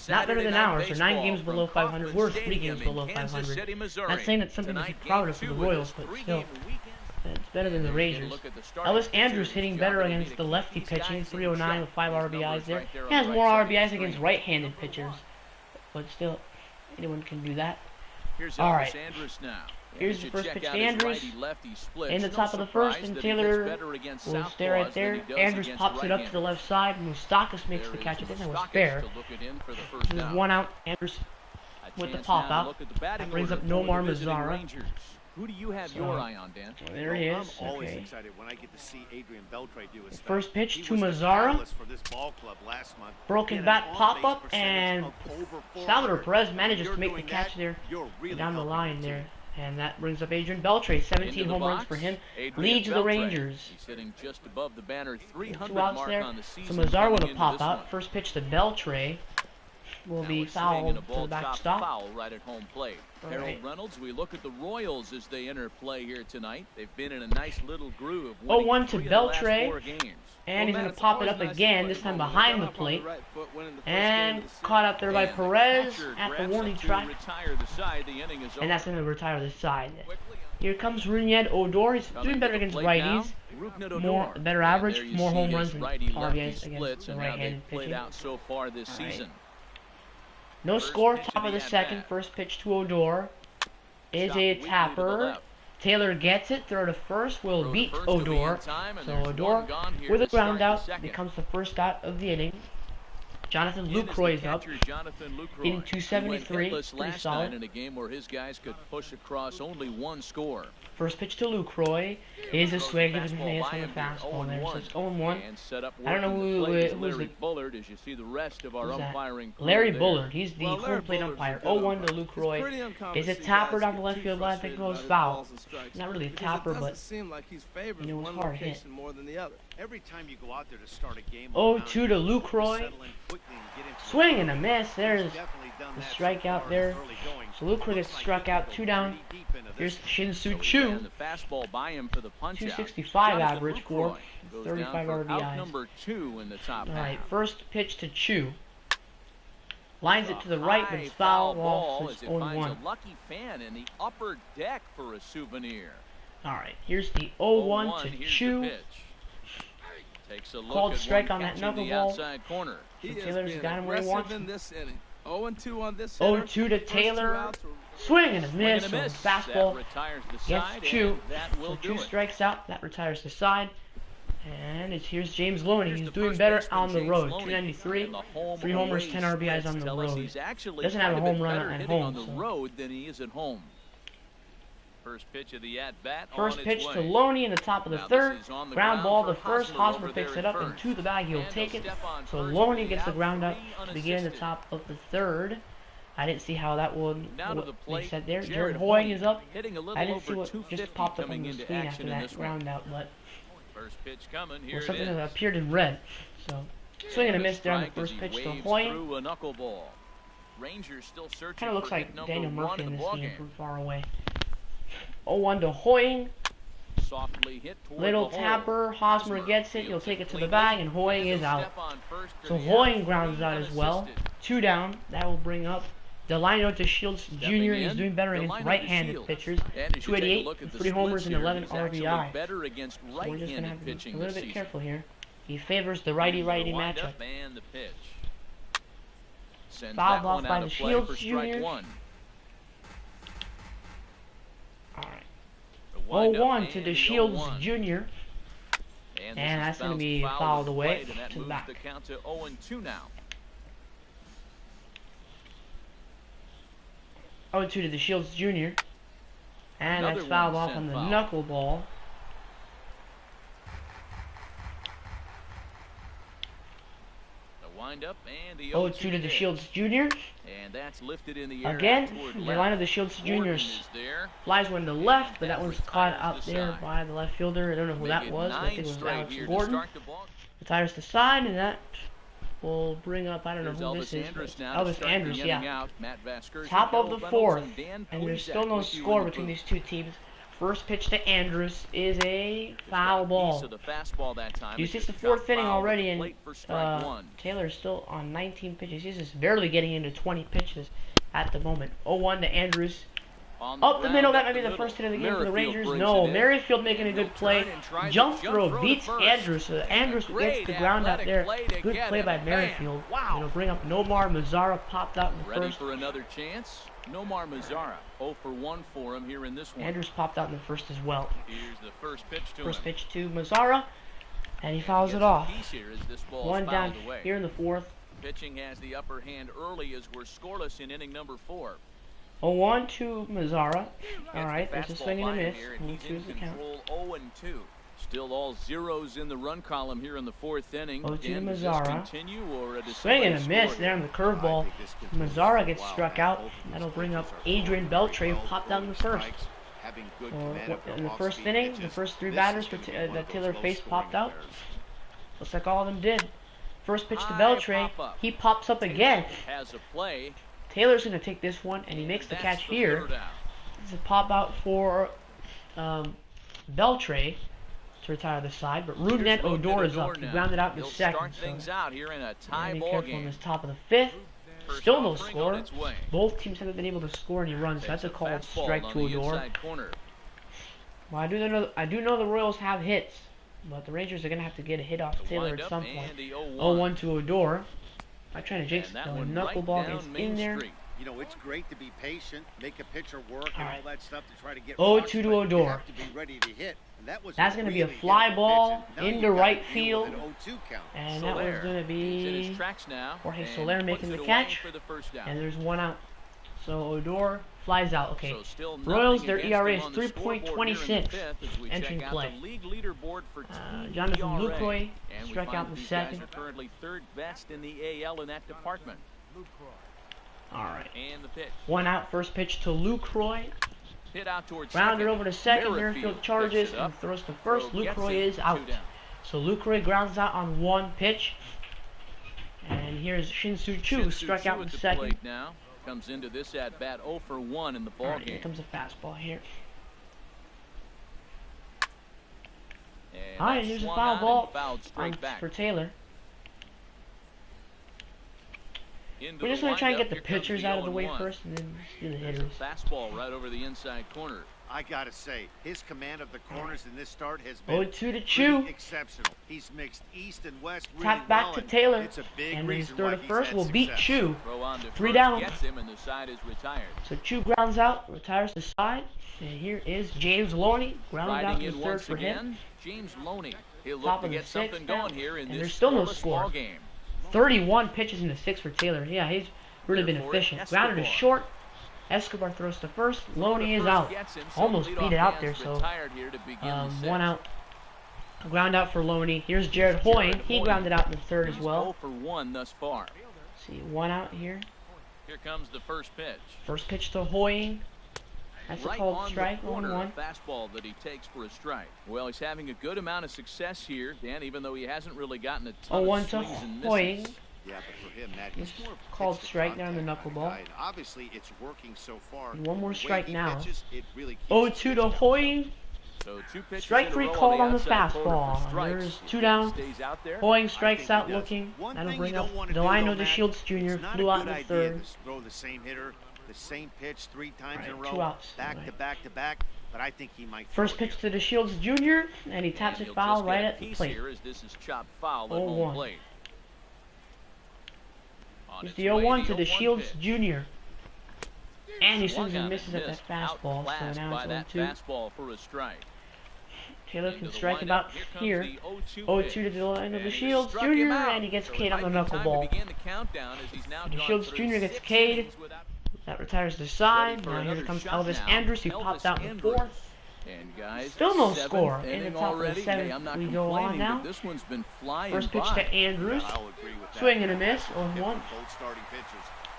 not better than ours. They're 9 games below 500. We're 3 games below 500. Not saying that's something to be proud of for the Royals, but still, it's better than the Rangers. Elvis Andrus hitting better against the lefty pitching, 309 with 5 RBIs there. He has more RBIs against right-handed pitchers, but still, anyone can do that. Alright, here's the first pitch to Andrus, in the top of the first, and Taylor will stay right there. Andrus pops it up to the left side, Moustakas makes the catch. I think that was fair. This is 1 out, Andrus with the pop-out. That brings up Nomar Mazara. Who do you have your eye on, Dan? Well, there he is. I'm always okay. excited when I get to see Adrian Beltre do his First pitch to Mazara. Broken bat pop-up, and Salvador Perez manages to make the catch there down the line there. And that brings up Adrian Beltre. 17 home runs for him. Leads the Rangers. He's sitting just above the banner 300 2 outs mark there. on the season. So Mazara with a pop-out. First pitch to Beltre will be fouled to the backstop. Foul right at home plate. Right. Harold Reynolds, we look at the Royals as they enter play here tonight. They've been in a nice little groove. 0-1 to Beltre, and he's going to pop it up again, this time behind the plate. And caught out there by Perez at the warning track. And that's going to retire the side. Here comes Runier Odor. He's doing better against righties. Better average, more home runs than RBIs against the right-handed pitching. So far this season. No score, top of the second. First pitch to Odor is a tapper. Taylor gets it. Throw to first will beat Odor. So Odor with a ground out becomes the first out of the inning. Jonathan Lucroy is up, hitting 273, pretty solid. In a game where his guys could push across only 1 score. First pitch to Lucroy is a swing, gives him a miss on the fastball there. So it's 0-1. I don't know who's the Bullard as you see the rest of our umpiring. Larry Bullard. He's the home plate umpire. 0-1 to Lucroy. Is a tapper down the left field line. I think it goes foul. Not really a tapper, but it was hard hit. Every time you go out there to start a game, 0-2 to Lucroy. Swing and a miss. There's the strikeout there. So Lucroy gets struck out. 2 down. Here's Shin-Soo Choo. 265 average for 35 RBIs. Alright, first pitch to Choo. Lines it to the right, but it's foul off, so it's 0-1. Lucky fan in the upper deck for a souvenir. Alright, here's the 0-1 to Choo. Called strike on that knuckleball. So Taylor's got him where he wants him. 0-2 on this 0-2 to Taylor. Swing and a Swing and miss. a So miss. fastball That retires the gets side, Chu. and that will So do Chu it. strikes out. That retires the side. And here's James Loney. Here's He's the doing first better baseman, on the James road. Loney. 293, And the home 3 homers, away 10 RBIs splits on the tell us road. he's actually Doesn't have a quite home bit run better at hitting home, on the so. road than he is at home. First pitch of the at-bat First on pitch its to way. Loney in the top of the Now third. this is on the Ground ball for to first. Hosmer over Hosmer picks there it at up and first. to the bag. He'll And take he'll it. step on So first Loney with gets the out, ground out 3 to begin the unassisted. top of the third. I didn't see how that one Now to the they plate, said there. Jared Jared Hoying is up. hitting a little I didn't see over what 250 just popped up on coming the into screen after action in that this one. ground out, but First pitch coming. Here was it something is. that appeared in red. So swing and a miss there on the Strike as first he pitch to waves Hoying. through a knuckleball. Rangers still searching Kind of looks for like hit number Daniel 1 Murphy in in the this game ballgame. from far away. 0-1 to Hoying. Softly hit toward Little the hole. tapper. Hosmer gets it. He'll fields take it to the cleanly, bag, and Hoying and is he'll out. step on first for So the Hoying out, grounds 3 out as well. unassisted. 2 down. That will bring up Delino to Shields Jr. He's in, doing better against Delino to right-handed Shields. pitchers. And as you take a 288 look at with the 3 homers splits and here, 11 he's actually RBI. better against So we're just going to right-handed have to be pitching a little this bit season. careful here. He favors the righty-righty The wind matchup. up and the pitch. Sends Fouled that off one by out the of play Shields for strike Jr. 1. All right. The wind up 0-1 to and the the Shields 0-1. Jr. And And this that's is gonna bounced be foul fouled to the away plate, and that to the moves back. the count to 0-2 now. 0-2 to the Shields Jr. And Another that's fouled one off on sent the foul. knuckleball. The wind up and the 0-2 to the pitch. Shields Jr. And that's lifted in the air. Again, out toward the left. line of the Shields Gordon Jr. is there. flies one to left, but And that that one's caught retires out the there side. by the left fielder. I don't know who Make that it was, but I 9 think it was straight Alex here to Gordon. start the ball. Retires the side, and that will bring up, I don't know Here's who Elvis this is. Andrus but now to Elvis start Andrus, the inning yeah. out. Matt Vasgersian, Top of Harold the Reynolds, fourth, Dan and there's Plesac still no with you score in the between booth. these two teams. First pitch to Andrus is a Just foul got a piece ball. of the fastball that time. You It see, it's just the fourth got inning fouled at already, the and plate for strike 1. Taylor's still on 19 pitches. He's just barely getting into 20 pitches at the moment. 0-1 to Andrus. On Up the ground, middle, up that might the be the middle. first hit of the game for the Merrifield Rangers. brings No, it in. Merrifield making a And he'll good play. turn and try the Jump jump throw throw to beats first. Andrus. So Andrus Great gets the ground out athletic there. play to Good get play him. by Man, Merrifield. wow. It'll bring up Nomar Mazara, popped out in the Ready first. for another chance? Nomar Mazara, 0 for 1 for him here in this one. Andrus popped out in the first as well. Here's the first pitch to First him. pitch to Mazara, and he fouls Gets it a off. piece here as this ball's 1 down fouled away. here in the fourth. Pitching has the upper hand early as we're scoreless in inning number 4. 0-1 to Mazara. Gets All right, the there's a fastball swing and a by him miss. here, We'll and he's choose in the count. control 0-2. Still all zeros in the run column here in the 4th inning. 0-2 to Again, does this Mazzara. continue, or does Swing and a somebody miss score there here? on the curveball. Mazzara gets struck out. That'll bring up Adrian Beltre, who popped out in the first. In the first inning, the first 3 batters that Taylor faced popped out. Looks like all of them did. First pitch to High Beltre. pop-up. He pops up again. Has a play. Taylor's going to take this one, and he makes the That's catch the here. third out. It's a pop out for Beltre to retire the side, but Here's Rudnet Rudnet Odor is up. Odor He now. grounded out in the He'll second. start things out here in a tie Be ball careful in game. this top of the 5th. First Still no offering score. on its way. Both teams haven't been able to score any runs, so that's a Takes called fastball strike on to the Odor. inside corner. Well, I do know the Royals have hits, but the Rangers are going to have to get a hit off The Taylor wind at up some point. and the 0-1. 0-1 to Odor. I'm trying to jinx And the that one right knuckleball down gets Main in there. Street. You know, it's great to be patient, make a pitcher work, and All all that stuff to try to get 0-2 walks, to but you Odor. have to be ready to hit. And that was That's going to be a really fly hittable ball pitch, and now into you've got right to deal with field. an 0-2 count. And that was Soler. going to He's in his be tracks now, Jorge and Soler puts making it the away catch. for the first down. And there's 1 out. So Odor flies out. Okay. So still Royals, nothing their against ERA them is on the scoreboard here in the 3.26 fifth as we entering check out play. the league leaderboard for team Jonathan ERA. Lucroy And we struck find out in the these guys second. are currently 3rd best in the AL in that department. All right. And the pitch. 1 out. First pitch to Lucroy. Hit out towards Grounded second. over to second. Merrifield Merrifield picks charges it up. and throws to first. Throw gets Lucroy it. is out. 2 down. So Lucroy grounds out on 1 pitch. And here's Shin-Soo Choo, Shin-Soo struck out Choo in at the second. plate now. Comes into this at bat 0 for 1 in the ball All right, game. here comes a fastball here. And All right, that's here's a swung foul on ball and fouled straight back. for Taylor. Into We're just the going to try and windup. get the Here comes pitchers out of the way 0-1. first and then do the There's hitters. a fastball right over the inside corner. I gotta say, his command of the corners in this start has been 0-2 to Chu. exceptional. He's mixed east and west really Tap back well, to and Taylor. it's a big And his reason throw why to he's first had will beat success. Chu. Throw on to 3 first down. gets him, and the side is retired. So Chu grounds out, retires to side. And here is James Loney. Grounded out Riding in the in third once for him. again, James Loney. He'll look Top to of the get sixth something now. going here in And this there's still no scoreless score. ball game. 31 pitches in the 6th for Taylor. Yeah, he's really been Here for it, efficient. Grounded to Escobar. short. Escobar throws to first. Loney is out. Almost beat it out there, so 1 out. A ground out for Loney. Here's Jared Hoying. He grounded out in the third as well. 0 for 1 thus far. See, 1 out here. Here comes the first pitch. First pitch to Hoying. That's a Right called on strike. the corner, 1-1. a fastball that he takes for a strike. Well, he's having a good amount of success here, Dan, even though he hasn't really gotten a ton 0-1 of to swings and Hoying. misses. Yeah, but for him, Matt, he's more of a Called pitch to strike down the contact knuckleball. guy, and obviously, it's working so far. And one more The way strike he now. pitches, it really keeps 0-2 his to pitch count Hoying. So 2 pitches Strike in a 3 row called on the outside corner for fastball. strikes. There's If 2 he down. stays out there, Hoying I strikes think he out does. looking. One That'll thing bring you up don't want to Delino do, though, DeShields Matt, Jr. it's not Flew a out in good the idea third. to throw the same hitter, the same pitch 3 times in a Right, row, 2 outs. back Right. to back to back. But I think he might throw First it pitch here. to DeShields Jr. And he taps and it he'll foul just right get a at the piece plate. here as this is chopped foul at 0-1. home plate. On Here's its the way, 0-1 to the DeShields 0-1 pitch. Jr. And he Swung swings and on misses at that missed. fastball, so Outclassed now by that it's 0-2. fastball for a strike. Taylor Into can the strike windup. about Here here. comes the 0-2 0-2 pitch. to Delino And he DeShields struck him Jr. out. And he gets So K'd it on the might be time to knuckleball. begin the countdown as he's now gone DeShields through Jr. gets 6 K'd. innings without- That retires to side. Ready for Now here another comes shot Elvis now. Andrews, who Elvis popped out in the Andrews. 4th. And guys, Still no 7th score. In the inning top of the already. 7th, Hey, I'm not we go on complaining, now. but this one's been flying First pitch by. to Andrews. I'll agree with that. Swing and a miss, If 0-1. both starting pitchers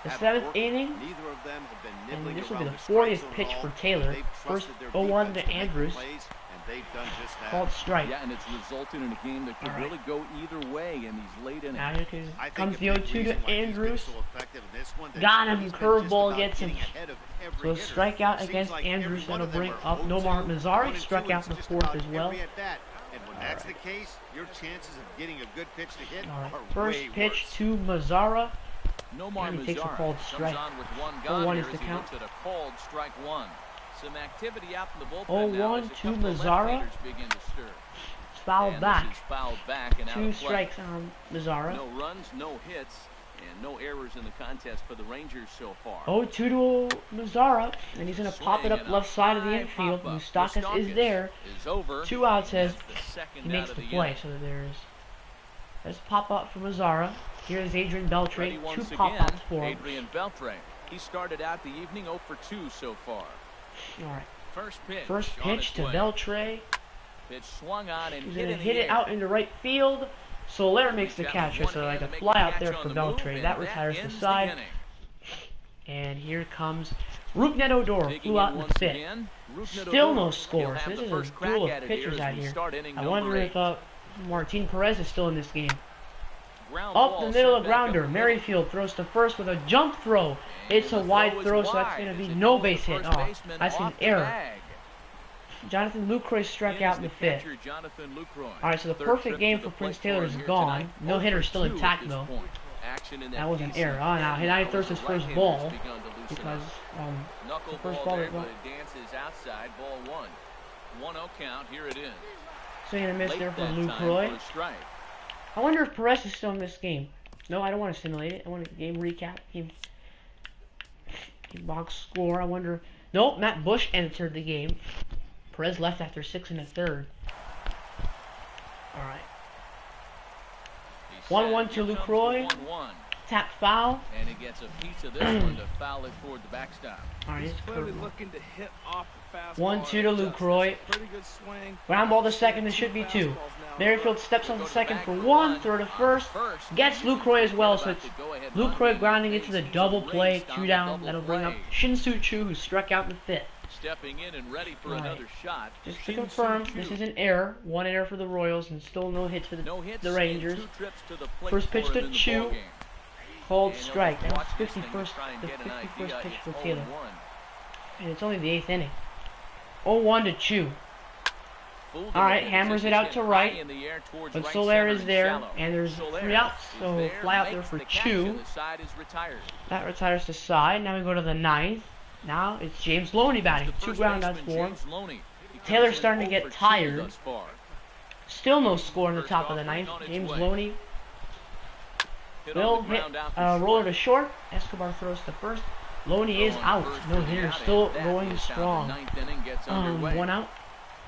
The have 7th worked, inning. neither of them have been And nibbling this will be around the strike 40th zone pitch at all. for Taylor. They've First trusted their 0-1 defense to make Andrews. plays, and they've done just that. Called strike. Yeah, and it's resulted in a game that could All right. really go either way in these late innings. Now here I think comes a the big 0-2 reason to why he's been Andrews. so effective in this one, that Got him, he's been curveball just gets about him. getting ahead of every So a hitter. strikeout Seems against like Andrews. every one That'll of them bring are up 0-2, Nomar Mazzari. 1-2 Struck out in the just 4th about as well. every at bat. And when that's right. the case, your chances of getting a good pitch to hit All right. are First way pitch worse. to Mazzara. Nomar And he takes a Mazzari called comes strike. on with 1 0-1 gone is here the as he count. looks at a called strike 1. Some activity out in the bullpen 0-1 now as a to couple of Mazzara. left-handers begin to stir. Fouled And back. This is fouled back and out 2 of play. strikes on Mazzara. No runs, no hits, and no errors in the contest for the Rangers so far. 0-2 to Mazzara. And he's going to pop it up Swing and left a side of the high infield. pop-up. Mustakas is there. Is over. 2 outs And as that's the second he makes out the of play. inning. So there's pop up for Mazzara. Here's Adrian Beltre. Ready 2 once pop again, ups for him. Adrian Beltre. He started out the evening 0 for 2 so far. All right. First pitch. First on pitch its to way. Beltre. Pitch swung on and He's hit going to in the hit it air. out into right field. Soler makes the He's got catch. one So like a hand to make fly the out catch there on for the move, Beltre. and That retires the ends side. inning. And here comes Rougned Odor. Digging Flew out in in the once 5th. again, Rougned Still Odor. no He'll scores. have This the is a first crack duel at of it here pitchers as out we here. start inning I number wonder 8. if Martin Perez is still in this game. Ground Up ball the middle sent of back up grounder. the middle. Merrifield throws to first with a jump throw. And It's a the wide is throw, so that's wide going to as be it no goes base to hit. first Oh, baseman that's an off the error. bag. Jonathan Lucroy struck In out is in the the 5th. catcher, Jonathan Lucroy. All right, so the Third perfect trip game to for the Prince plate Taylor for is him here gone. tonight. No hitter still 0 for 2 intact at this though. point. Action in That was an piece error. of Oh, now he hand. throws his The first right-handers ball begun to loosen because up. the first Knuckleball ball there, that but went. it dances outside. Ball 1. 1-0 count. Here it is. Swing and a miss Late there for that time Lucroy. for a strike. I wonder if Perez is still in this game. No, I don't want to simulate it. I want a game recap. Game box score. I wonder. Nope, Matt Bush entered the game. Perez left after 6 1/3. All right. 1-1 to Lucroy. 1-1. Tap foul. And he gets a piece of this one to foul it toward the backstop. All right, He's it's clearly curveball. looking to hit off the fastball. 1-2 to and adjust. Lucroy. Pretty good swing. Ground ball to second. It should be 2. Merrifield steps on the second for 1. Throw to first. Gets Lucroy as well, so it's Lucroy grounding into the double play. 2 down. That'll bring up Shin-Soo Choo, who struck out in the 5th. Stepping in and ready for Right. another shot. Just to Shin-Soo confirm, Choo. this is an error. 1 error for the Royals and still no hits for No hits the and Rangers. 2 trips to the plate First pitch for to him in the Chu. ballgame. Called And strike. he'll That was watch this thing to 51st, try and the get an 51st idea. pitch It's for 0-1. Taylor. And it's only the 8th inning. 0-1 to Chu. Fooled him All right, again. hammers Just it out hit to high right. in the air towards But right Soler center is and there, shallow. and there's Soler 3 outs, is so there, fly out there makes for the catch, Chu. and the side is retired. That retires to side. Now we go to the 9th. Now it's James Loney batting. The 2 first groundouts baseman, for him. James Loney. He Taylor's comes in starting to get 0 for 2 tired. thus far. Still no score in the First top of the offering ninth. on its James way. Loney Hit will on the hit ground out to roller short. to short. Escobar throws to first. Loney is Throwing out. first No to the hitter, out, still and that going is how the strong. ninth inning gets underway. 1 out.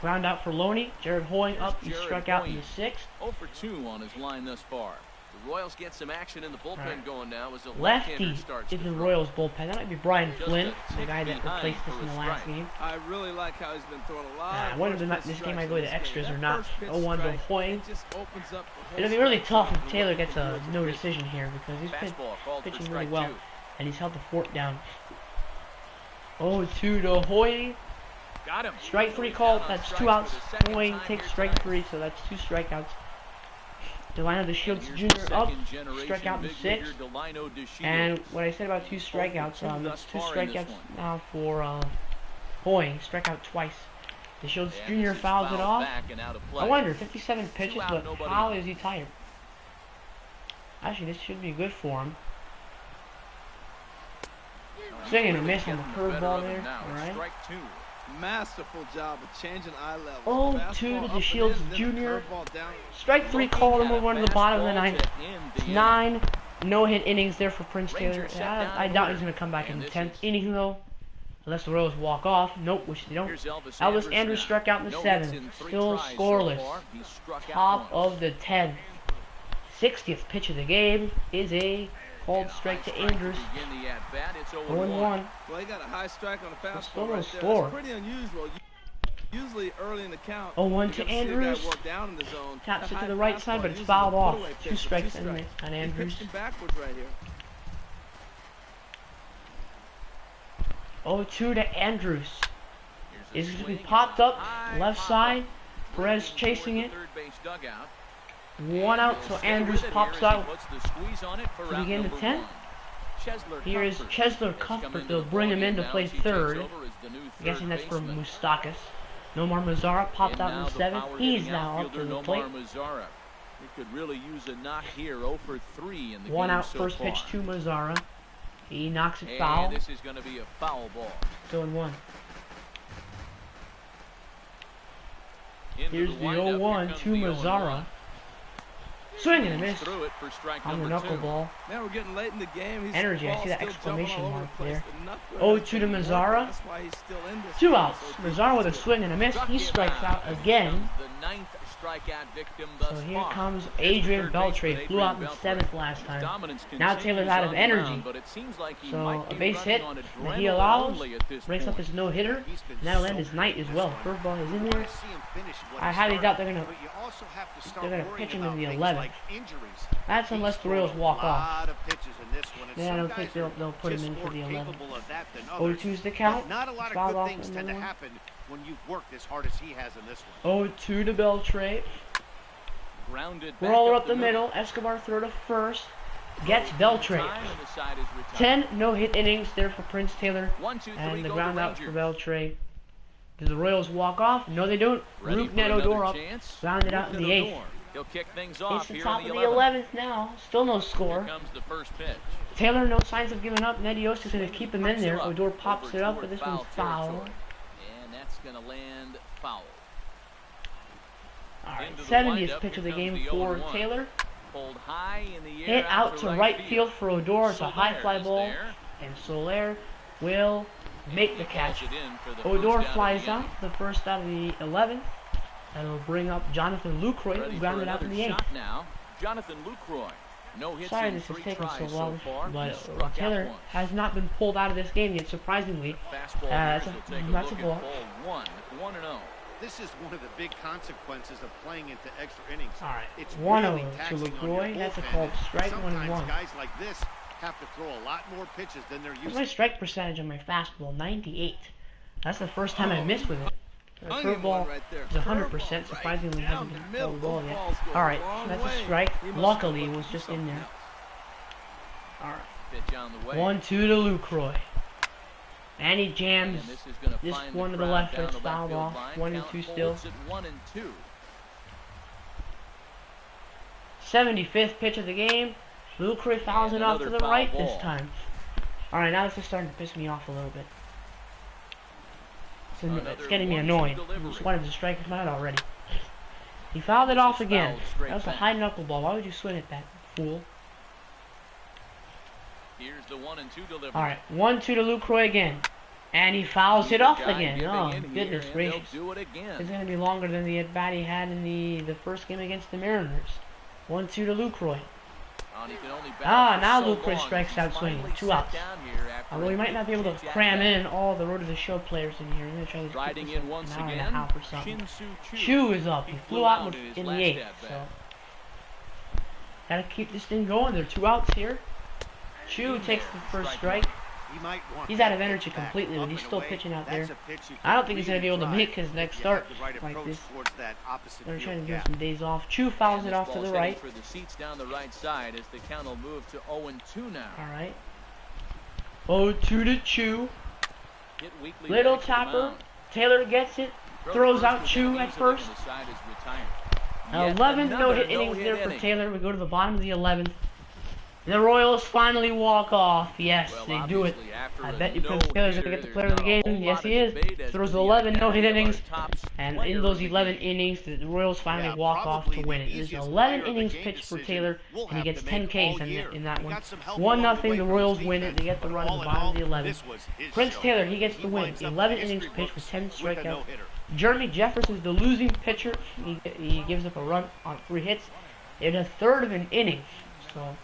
Ground out for Loney. Jared Hoying up. He Jared struck out in Hoying. the 6th. 0 for 2 on his line thus far. The Royals get some action in the bullpen Right. going now as the Lefty left-hander starts is to the throw. Royals bullpen. That might be Brian Just Flynn, a the tick guy that behind replaced us for in a the last strike. game. I really like how he's been throwing a lot. I of wonder if first pitch this game might strikes go in to this extras game. or That not. first pitch 0-1 to strike, Hoying. it just opens up the whole It'll be really strike tough zone if for Taylor what he gets can do a as a no pitcher. decision here because he's been Fastball called for pitching really strike well. 2. And he's held the fort down. 0-2 to Hoying. Got him. Strike 3 He's call. down on That's strikes 2 outs. for the second Hoying time takes here strike tonight. 3, so that's 2 strikeouts. Delino And DeShields here's Jr. the up. second generation Struck out in the big 6th. leaguer, Delino DeShields. And what I said about 2 strikeouts, 2 it's thus 2 far in this strikeouts one. now for Hoying. Struck out twice. DeShields And Jr. this is fouls it fouled off. back and out of play. I wonder, 57 pitches, 2 out, but nobody how on. is he tired? Actually, this should be good for him. Swing and a miss on the curveball there. Alright. Strike 2. Masterful job of changing eye level. 0-2 to Fastball up and DeShields in, then the Jr. curveball down. Strike 3 called him over to the bottom of the ninth. 9 no-hit innings there for Prince Taylor. Rangers set Yeah, down I in doubt order. he's going to come back in And the this 10th is- inning, though. Unless the Royals walk off. Nope, which they don't. Here's Elvis Andrews now. struck out in the No 7th. hits in 3 Still tries so scoreless. far. He struck out Top once. of the 10th. 60th pitch of the game is a called strike to Andrews. Begin the at-bat. It's 0-1. 0-1. Well, he got a high strike on the Still fastball no right there. score. That's pretty unusual. Usually early in the count, 0-1 you're to gonna see a guy Andrews. work down in the zone. Taps The it to high the right side, fastball, but it's usually fouled the off. put-away 2 pitch, strikes two on strikes. on He Andrews. pitched him backwards right here. 0-2 to Andrews. Here's Is a going to be swing. popped up High left pop-up. side. Perez Working chasing toward it. the third base dugout. 1 out, He'll so stay Andrews with it pops here as he out. puts the squeeze on it for to out begin the number 10th. 1. Chesler Here is Cuthbert Chesler has come Cuthbert. into They'll the bring him in ballgame to now play as he takes third. over as the new I'm guessing third that's for baseman. Moustakas. Nomar Mazara popped And out in now the 7th. power He's hitting now up outfielder to the Nomar plate. Mazara. He could really use a knock here. 0 for 3 in the 1 game out, so first far. pitch to Mazara. He knocks it And foul. this is going to be a foul ball. 2-1. Into Here's the windup. Here 0-1 comes to the Mazara. 0-1. Swing and a miss Threw it for strike on the number 2. knuckleball. Man, we're getting late in the game. He's Energy, I ball's see that still jumping exclamation all over mark the place. there. The knuckler 0-2 has to been working. Mazara. That's why he's still in this 2 game. outs. So Mazara with a defensive. swing and a miss. Struck He him strikes out As again. The 9th strikeout victim thus So here far. comes Third Adrian base Beltre. with Flew out in Adrian the 7th Beltre. last His time. dominance Now continues Taylor's out of on the energy. mound, but it seems like he So might a be base running hit on that he adrenaline allows only at this breaks up point. his no-hitter. He's been And that'll so end his good night in as this well. one. Curveball is in You there. wanna see him finish what I he highly started, doubt they're gonna but you also have to start they're gonna worrying pitch him in about the things 11th. like injuries. That's He's unless the thrown Royals walk a off. lot of pitches in this one, and Yeah, I some don't guys think are they'll put him just in for more the 11th. capable of that than others. 0-2's the count. But not a lot Foul of off good things in tend the to one. happen when you've worked as hard as he has in this one. 0-2 to Beltre. Grounded back Roller up the middle. Escobar throw to first. Gets Beltre. Time and the side is retired. 10 no-hit innings there for Prince Taylor. 1, 2, 3, And the go ground the out for Rangers. Beltre. Does the Royals walk off? No, they don't. Ready Rook for Neto door another up. chance. Grounded out in the 8th. He'll kick things It's off the here top in of the the 11th. 11th now. Still no Here score. comes the first pitch. Taylor, no signs of giving up. Nedios is going to keep him in there. Pops it up Odor pops over it up, toward but this foul one's foul. territory. And that's going to land foul. Alright, Into the 70th windup. pitch of the Here comes game the for 0-1. Taylor. Pulled high in the air. Hit out to right field for Odor. It's a high Soler fly is ball. there. And Soler will make He the catch. calls it in for the Odor first out of flies the out, inning. the first out of the 11th. That'll bring up Jonathan Lucroy, Ready who for grounded out in another the 8th. shot now. Jonathan Lucroy. No hits Sorry in this is 3 taking tries so long, far. He but struck out Taylor once. has not been pulled out of this game yet, surprisingly. Fastball That's here, a- so take a that's look a at ball. ball 1-0. This is one of the big consequences of playing into extra innings. Alright, It's 1-0 really to taxing on your Lucroy. That's a bullpen, called and strike, sometimes 1-1. guys like this have to throw a lot more pitches than they're What's used my to. strike percentage on my fastball? 98. That's the first time I missed with it. The Onion one curveball right there. is 100%. Curveball Surprisingly, right hasn't down been the middle. called the ball Those yet. balls go a Alright, long that's a way. strike. He must Luckily, have it looked was for just in something there. else. Alright. Pitch on the way. 1-2 to Lucroy. And he jams And this is gonna this find one the to the crowd left. down It's the fouled left off. field line. 1 and Count 2 still. holds at 1 and 2. 75th pitch of the game. Lucroy fouls And it off to another the foul right ball. this time. Alright, now this is starting to piss me off a little bit. It's getting me annoyed. I just wanted to strike him out already. He fouled it off again. That was a high knuckleball. Why would you swing at that, fool? Here's the 1-2 delivery. Alright, 1-2 to Lucroy again. And he fouls it off again. Oh, goodness gracious. It's going to be longer than the at-bat he had in the first game against the Mariners. 1-2 to Lucroy. Now Lucroy strikes out swinging. 2 outs. Although he might not be able to cram in all the road to the show players in here. I'm going to try to riding keep in once an hour again. And a half or something. Chu is up. He flew out in the 8th. So gotta keep this thing going. There are 2 outs here. Chu takes the first strike. He's out of energy completely, but he's still pitching out there. I don't think he's going to be able to make his next start like this. They're trying to give some days off. Chu fouls it off to the right. For the seats down the right side as the count will move to 0-2 now. Alright. 0-2 to Chu. Little chopper. Taylor gets it. Throws out Chu at first. 11th no-hit innings there for Taylor. We go to the bottom of the 11th. The Royals finally walk off. Yes, they do it. I bet you Prince Taylor's going to get the player of the game. Yes, he is. Throws 11 no-hit innings. And in those 11 innings, the Royals finally walk off to win it. There's 11 innings pitched for Taylor, and he gets 10 Ks in that one. 1-0, the Royals win it. They get the run at the bottom of the 11th. Prince Taylor, he gets the win. 11 innings pitched with 10 strikeouts. Jeremy Jefferson's the losing pitcher. He gives up a run on 3 hits in a third of an inning. So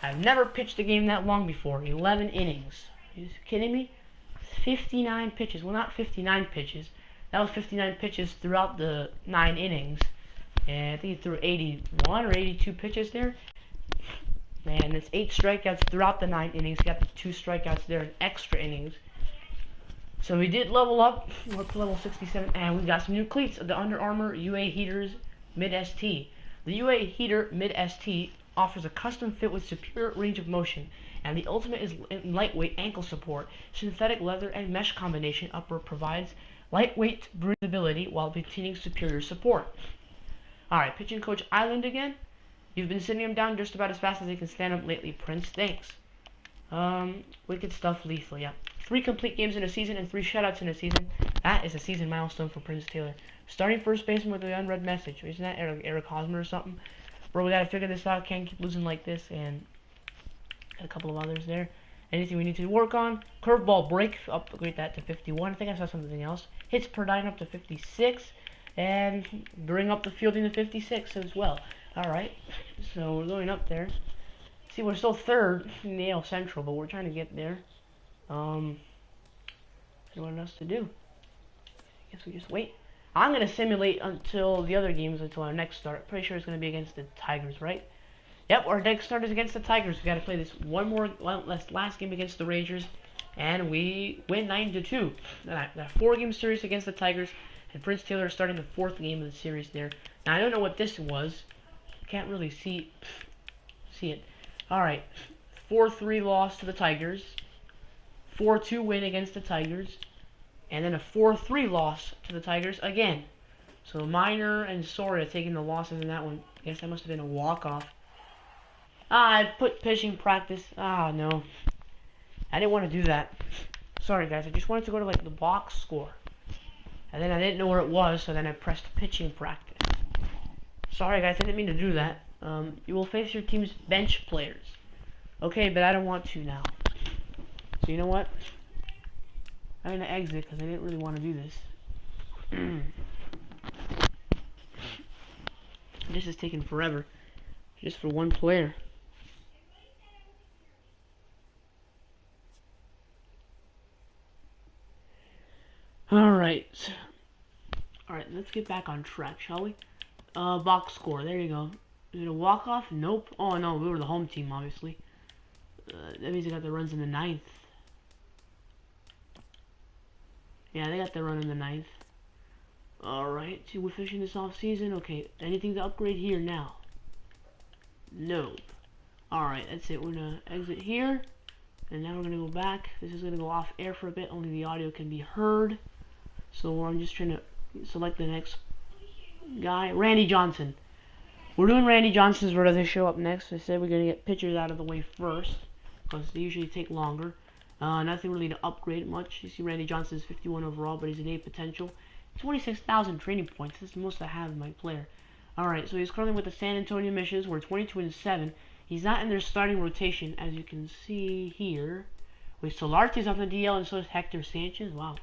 I've never pitched a game that long before. 11 innings. Are you kidding me? 59 pitches. Well, not 59 pitches. That was 59 pitches throughout the 9 innings. And I think he threw 81 or 82 pitches there. Man, it's 8 strikeouts throughout the 9 innings. He got the 2 strikeouts there in extra innings. So we did level up. We're up to level 67. And we got some new cleats. The Under Armour UA Heaters Mid-ST. The UA Heater Mid-ST offers a custom fit with superior range of motion, and the ultimate is lightweight ankle support. Synthetic leather and mesh combination upper provides lightweight breathability while maintaining superior support. Alright, pitching coach Island again. You've been sitting him down just about as fast as he can stand up lately, Prince. Thanks. Wicked stuff, lethal, yeah. 3 complete games in a season and 3 shutouts in a season. That is a season milestone for Prince Taylor. Starting first baseman with an unread message. Isn't that Eric Hosmer or something? Bro, we gotta figure this out. Can't keep losing like this. And got a couple of others there. Anything we need to work on? Curveball break. Upgrade that to 51. I think I saw something else. Hits per 9 up to 56. And bring up the fielding to 56 as well. Alright. So we're going up there. See, we're still 3rd in the AL Central, but we're trying to get there. What else to do? I guess we just wait. I'm going to simulate until the other games, until our next start. Pretty sure it's going to be against the Tigers, right? Yep, our next start is against the Tigers. We got to play this last game against the Rangers, and we win 9-2. That 4-game series against the Tigers, and Prince Taylor is starting the 4th game of the series there. Now, I don't know what this was. Can't really see it. Alright, 4-3 loss to the Tigers, 4-2 win against the Tigers, and then a 4-3 loss to the Tigers again. So Minor and Soria taking the losses in that one. I guess that must have been a walk-off. I put pitching practice. No. I didn't want to do that. Sorry, guys. I just wanted to go to, like, the box score. And then I didn't know where it was, so then I pressed pitching practice. Sorry, guys. I didn't mean to do that. You will face your team's bench players. Okay, but I don't want to now. So you know what? I'm going to exit because I didn't really want to do this. This is taking forever. Just for one player. Alright. Alright, let's get back on track, shall we? Box score. There you go. Is it a walk-off? Nope. Oh, no. We were the home team, obviously. That means they got the runs in the 9th. Yeah, they got the run in the 9th. Alright. See, we're fishing this off season. Okay. Anything to upgrade here now? Nope. Alright, that's it. We're going to exit here. And now we're going to go back. This is going to go off air for a bit. Only the audio can be heard. So I'm just trying to select the next guy. Randy Johnson. We're doing Randy Johnson's where does they show up next. I said we're going to get pitchers out of the way first, because they usually take longer. Nothing really to upgrade much. You see Randy Johnson's 51 overall, but he's an 8 potential. 26,000 training points. This is the most I have in my player. Alright, so he's currently with the San Antonio Missions. We're 22-7. He's not in their starting rotation, as you can see here. Wait, Solarte's on the DL, and so is Hector Sanchez. Wow.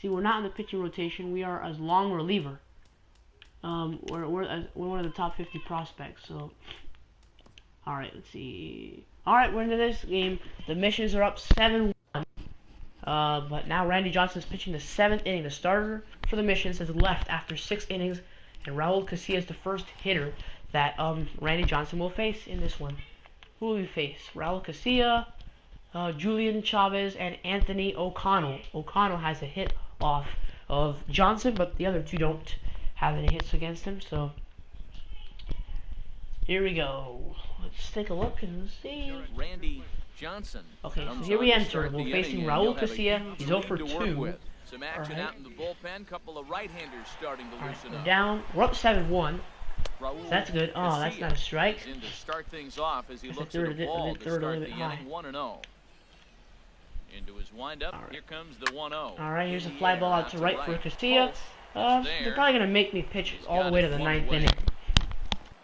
See, we're not in the pitching rotation. We are as long reliever. We're one of the top 50 prospects. So, alright, let's see. Alright, we're into this game. The Missions are up 7-1. But now Randy Johnson's pitching the 7th inning. The starter for the Missions has left after 6 innings, and Raul Casilla is the first hitter that Randy Johnson will face in this one. Who will we face? Raul Casilla, Julian Chavez, and Anthony O'Connell. O'Connell has a hit off of Johnson, but the other two don't have any hits against him. So here we go. Let's take a look and see. Randy Johnson. Okay, so here we enter. We're facing Raul Casilla. He's 0 for 2. Some action out in the bullpen. Couple of right-handers starting to loosen up. Down. We're up 7-1. Raul That's good. Oh, that's not a strike. is in to start things off as he That's looks a at third, the ball a to third a start little the bit high. inning 1-0. Into his windup. All right. Here comes the 1-0. All right, here's a fly ball out to right for Casilla. They're probably gonna make me pitch all the way to the 9th inning.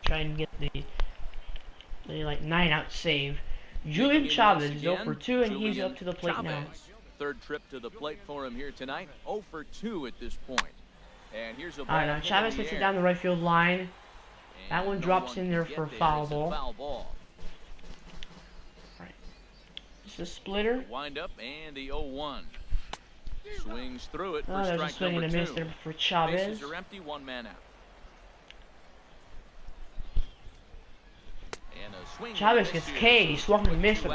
Try and get the like 9-out save. Julian Chavez is 0 for 2, and he's up to the plate now. Third trip to the plate for him here tonight. 0 for 2 at this point. And here's a ball. All right, now Chavez hits it down the right field line. That one drops in there for a foul ball. All right, it's a splitter. Wind up and the 0-1. Swings through it for Oh, there's a strike swing and a number miss 2. there for Chavez. Bases are empty, 1 man out. And a swing Chavez gets K'd. He swung and missed a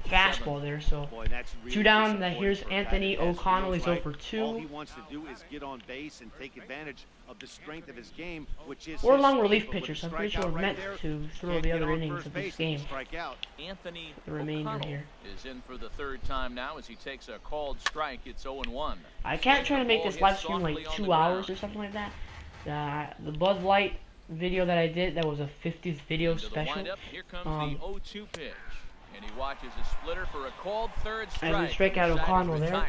fastball there. So Boy, that's really 2 down. Now disappointing here's for a guy Anthony that has O'Connell. He's feels 0 for like 2. All he wants to do is get on base and take advantage of the strength of his game, which is We're a his long speed, relief but with pitcher, so I'm a pretty sure we're strikeout meant right to there, throw can't the get other on innings first of this base game. and strike out. Anthony The remainder O'Connell here is in for the 3rd time now as he takes a called strike. It's 0-1. I can't try to make this live stream like 2 hours or something like that. The Bud Light video that I did, that was a 50th video special. Here comes the 0-2 pitch. And he watches a splitter for a called 3rd strike. I strike out O'Connell there.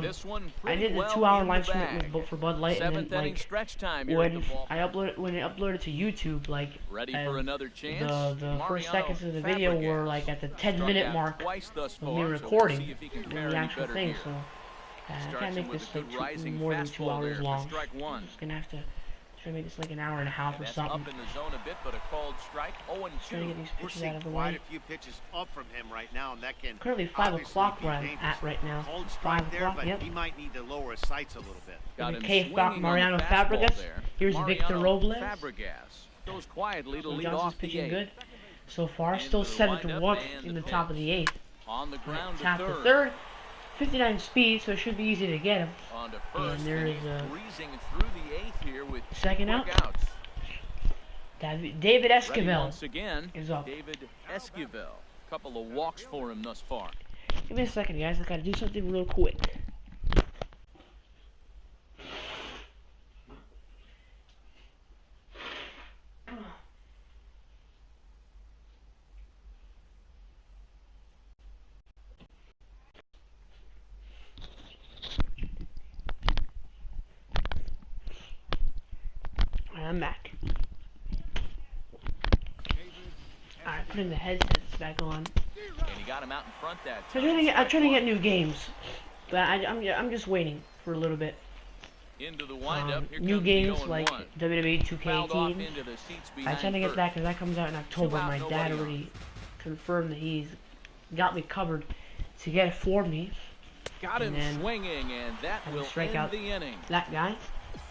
This one I did the well 2-hour in live the stream bag. for Bud Light, and then 7th inning like stretch time here when at the ballpark. when it uploaded to YouTube, like Ready for another chance. the first Mariano seconds of the video Fabregas were like at the 10-minute mark twice thus of me far, so we'll recording see if he can the fare any actual better thing. here. So I Starts can't him make with this a good like rising more than 2 fastball hours there for long. strike 1. I'm just gonna have to try to make this like an hour and a half or That's something. up in the zone a bit, but a called strike. 0-2. Trying to get these We're pitches out seeing of the quite way. a few pitches up from him right now, and that can Currently 5 obviously o'clock be where I'm dangerous. at right now. Cold 5 strike there, o'clock, but yep. he might need to lower his sights a little bit. Got him K. swinging Mariano on the fastball Fabregas. there. Here's Victor Mariano Robles. Fabregas goes quietly to So lead Johnson's off the pitching 8th. good so far. Into Still the 7-1 windup and in the the top of the 8th. On the ground Tap to the 3rd. 3rd. 59 speed, so it should be easy to get him. On to 1st. And there is a breezing through the 8th here with second out. quick outs. David Ready Esquivel once again is up. David Esquivel. Couple of walks for him thus far. Give me a second, guys. I gotta do something real quick. I'm back. Alright, putting the headsets back on. And he got him out in front that So time. I'm trying to get new games, but I'm just waiting for a little bit. Into the windup. Here New comes games the 0-1. like WWE Fouled off 2K18. into the seats I'm behind trying to get first. that because that comes out in October. 2 out, My dad nobody on. already confirmed that he's got me covered to get it for me. Got him and then swinging, and that had a will strikeout. end the inning. That guy,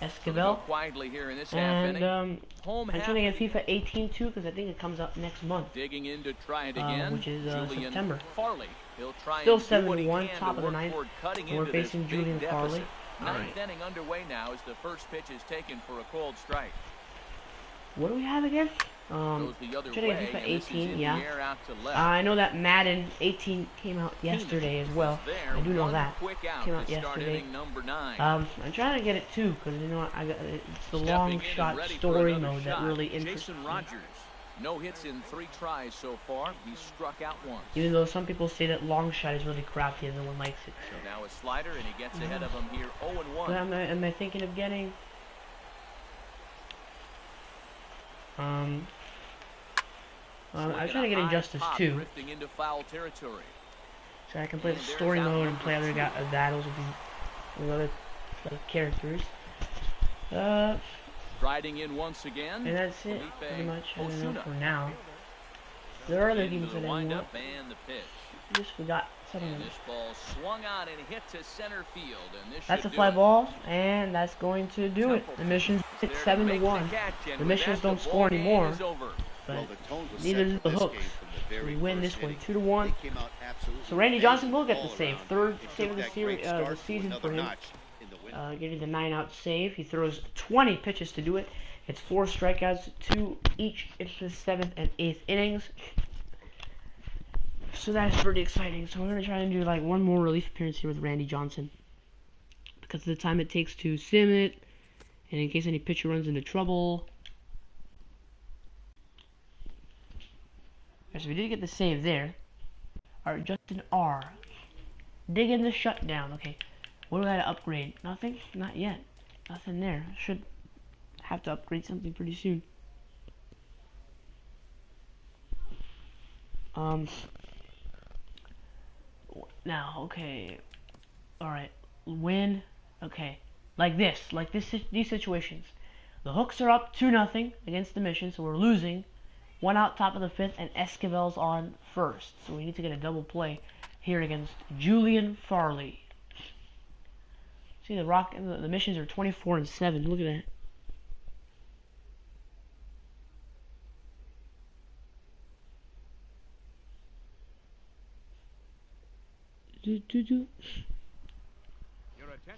Gonna go Esquivel. quietly here in this half And inning. Home I'm half trying to get FIFA 18 too because I think it comes out next month. digging in to try it again. Which is Julian September. Farley. He'll try Still and do what he 7-1, can top to of the work 9th. toward cutting We're into this facing big Julian deficit. Farley. Ninth inning underway now as the first pitch is taken for a called strike. What do we have again? Goes the other trying to way, get FIFA and this is 18, in yeah. the air out to left. I know that Madden 18 came out yesterday as well. There, I do know one that. quick out Came out to start yesterday. inning number 9. I'm trying to get it too because you know I got it's the Stepping long in and shot ready for story another mode that shot, really interests Jason me. Rogers. No hits in 3 tries so far. He's struck out once. Even though some people say that long shot is really crappy and no one likes it. So. Now a slider, and he gets ahead of him here 0-1. What am I thinking of getting? I'm trying to get Injustice 2. Drifting into foul territory. So I can play the story mode and play other battles with other characters. Riding in once again. And that's it, pretty much. I don't know for now. There are other games that I want. And the pitch. Just forgot some of them. This ball swung on and hit to center field. And this that's a fly ball, and that's going to do it. The mission's hit 7-1. The missions don't score anymore, but neither do the hooks. We win this one 2-1. So Randy Johnson will get the save. Third save of the season for him. Getting the 9-out save. He throws 20 pitches to do it. It's 4 strikeouts, 2 each into the 7th and 8th innings. So that's pretty exciting. So we're going to try and do like one more relief appearance here with Randy Johnson, because of the time it takes to sim it, and in case any pitcher runs into trouble. Okay, so we did get the save there. Alright, Justin R. Digging the shutdown. Okay. What do I gotta upgrade? Nothing? Not yet. Nothing there. Should have to upgrade something pretty soon. Now, okay. Alright. Win. Okay. Like these situations. The hooks are up 2-0 against the mission, so we're losing. 1 out, top of the 5th, and Esquivel's on first. So we need to get a double play here against Julian Farley. See, the missions are 24-7. Look at that.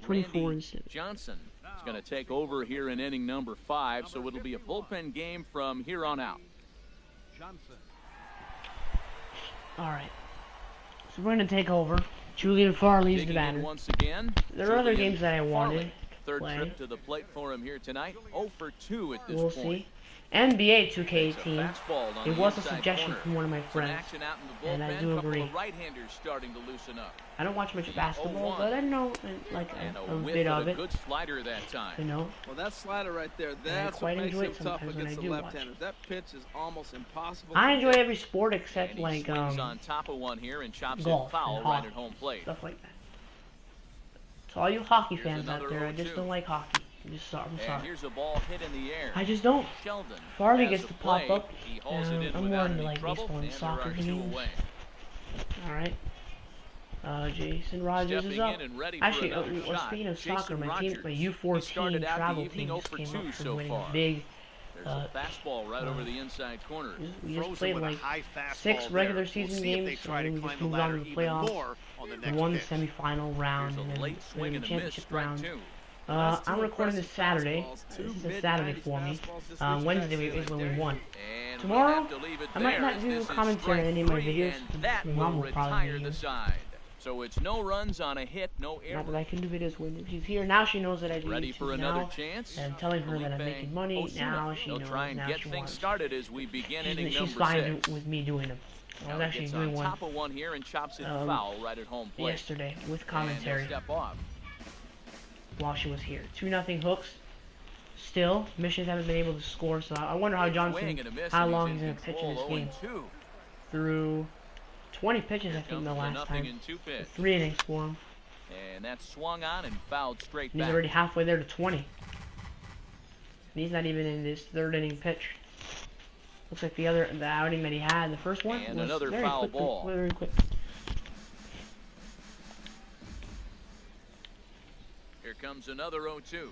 Randy 24-7. Johnson is going to take over here in inning number 5, so it'll be a bullpen game from here on out. Alright. So we're going to take over. Julian Farley's the batter. Once again, there are other games that I wanted to third play. Trip to the plate for him here tonight. 0 for 2 at this we'll point. See. NBA 2K18. It was a suggestion from one of my friends, and I do agree. Starting to loosen up. I don't watch much basketball, but I know like a bit of it. Good slider that time. You know. Well, that slider right there, that's what makes him tough against the left-handers. That pitch is almost impossible. I enjoy every sport except and like on top of one here and chops golf, it foul right at home plate. Stuff like that. To all you hockey fans out there, I just don't like hockey. I'm sorry. Here's a ball hit in the air. I just don't. Sheldon Farley gets to pop up. I'm more into like trouble, baseball and soccer games. Alright. Jason Rogers is up. Actually, speaking of soccer, my U14 travel team just came up from winning a big fastball right over the inside corner. We just played like 6 regular season games, and then we just moved on to the playoffs. We won the semifinal round and then the championship round. I'm recording this Saturday. This is a Saturday for me. Wednesday is when we won. Tomorrow, I might not do commentary on any of my videos. My mom will probably be here. So it's no runs on a hit, no error. Not that I can do videos when she's here. Now she knows that I do Ready for another now, chance? and I'm telling her that I'm making money. Now she knows. Try and now get she things wants. started as we begin inning She's number fine 6. with me doing them. I was actually doing one top of one here and chops it foul right at home plate. Yesterday with commentary. Step off. While she was here. 2-0 hooks. Still, missions haven't been able to score, so I wonder how Johnson, how long he's going to pitch in this game. Through 20 pitches, I think, the last time. 3 innings for him. And that swung on and fouled straight back. He's already halfway there to 20. And he's not even in this 3rd inning pitch. Looks like the outing that he had, the first one, and was another very foul quick, ball. Very quick. Here comes another 0-2.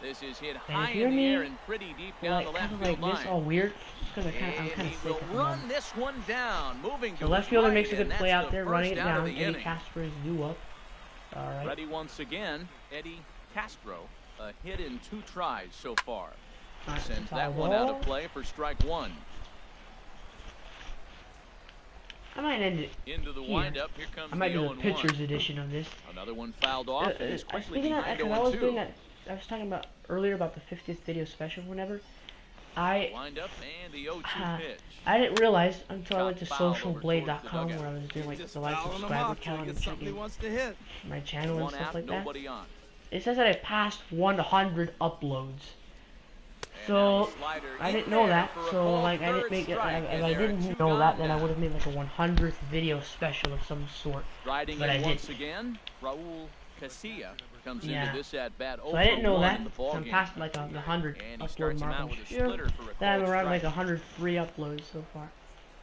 This is hit high in the air and pretty deep down the left field line. This all weird because I'm kind of sick at the run this one down, moving to the left fielder makes a good play out there, the running it down. Eddie Castro is due up. All right. Ready once again, Eddie Castro. A hit in 2 tries so far. Right, sends that one out of play for strike 1. I might end it into the windup. Here comes I might the do the pitcher's edition of this. Another one fouled off. And is quickly speaking of behind that, I was talking about earlier about the 50th video special. Whenever Wind up and the 0-2 pitch. I didn't realize until I went to Got fouled over socialblade.com towards the where I was doing like Just the live fouling him subscriber off till he count and gets something he checking wants to hit. my channel and One stuff out, like that. nobody on. It says that I passed 100 uploads. And now So the slider I in didn't know there that. for a So called like I didn't third make it. strike, If and I there are didn't two know that, gone then I now. would have made like a 100th video special of some sort. Riding But in I once didn't. again, Raul Casilla comes Yeah. into this at bat. So I didn't know that. In the So ball I'm game. past like the 100 And he upload starts him mark. out I'm with a sure splitter for a that I'm called around strike. like 103 uploads so far.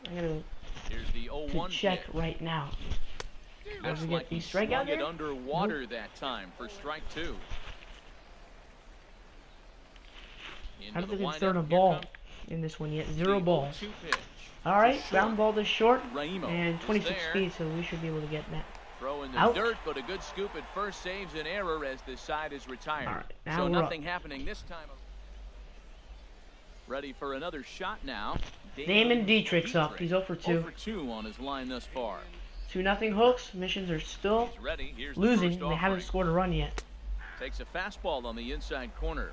I'm gonna Here's the go 0-1 check pitch. right now. Looks we get like he the strikeout swung it there? underwater that time for strike 2. I don't think Into it's the thrown a windup. ball Here comes in this one yet. 0 the balls. 0-2 pitch. Alright, Short. ground ball this short Raimo and is 26 there. speed, so we should be able to get that. Throw in the Out. dirt, but a good scoop at first saves an error as the side is retired. All right, now so we're up. nothing happening this time. Ready for another shot now. Damon Dietrich's up. He's 0 for 2. 0 for 2 on his line thus far. 2-0 Hooks. Missions are still He's ready. Here's the losing. first They haven't offering. scored a run yet. Takes a fastball on the inside corner.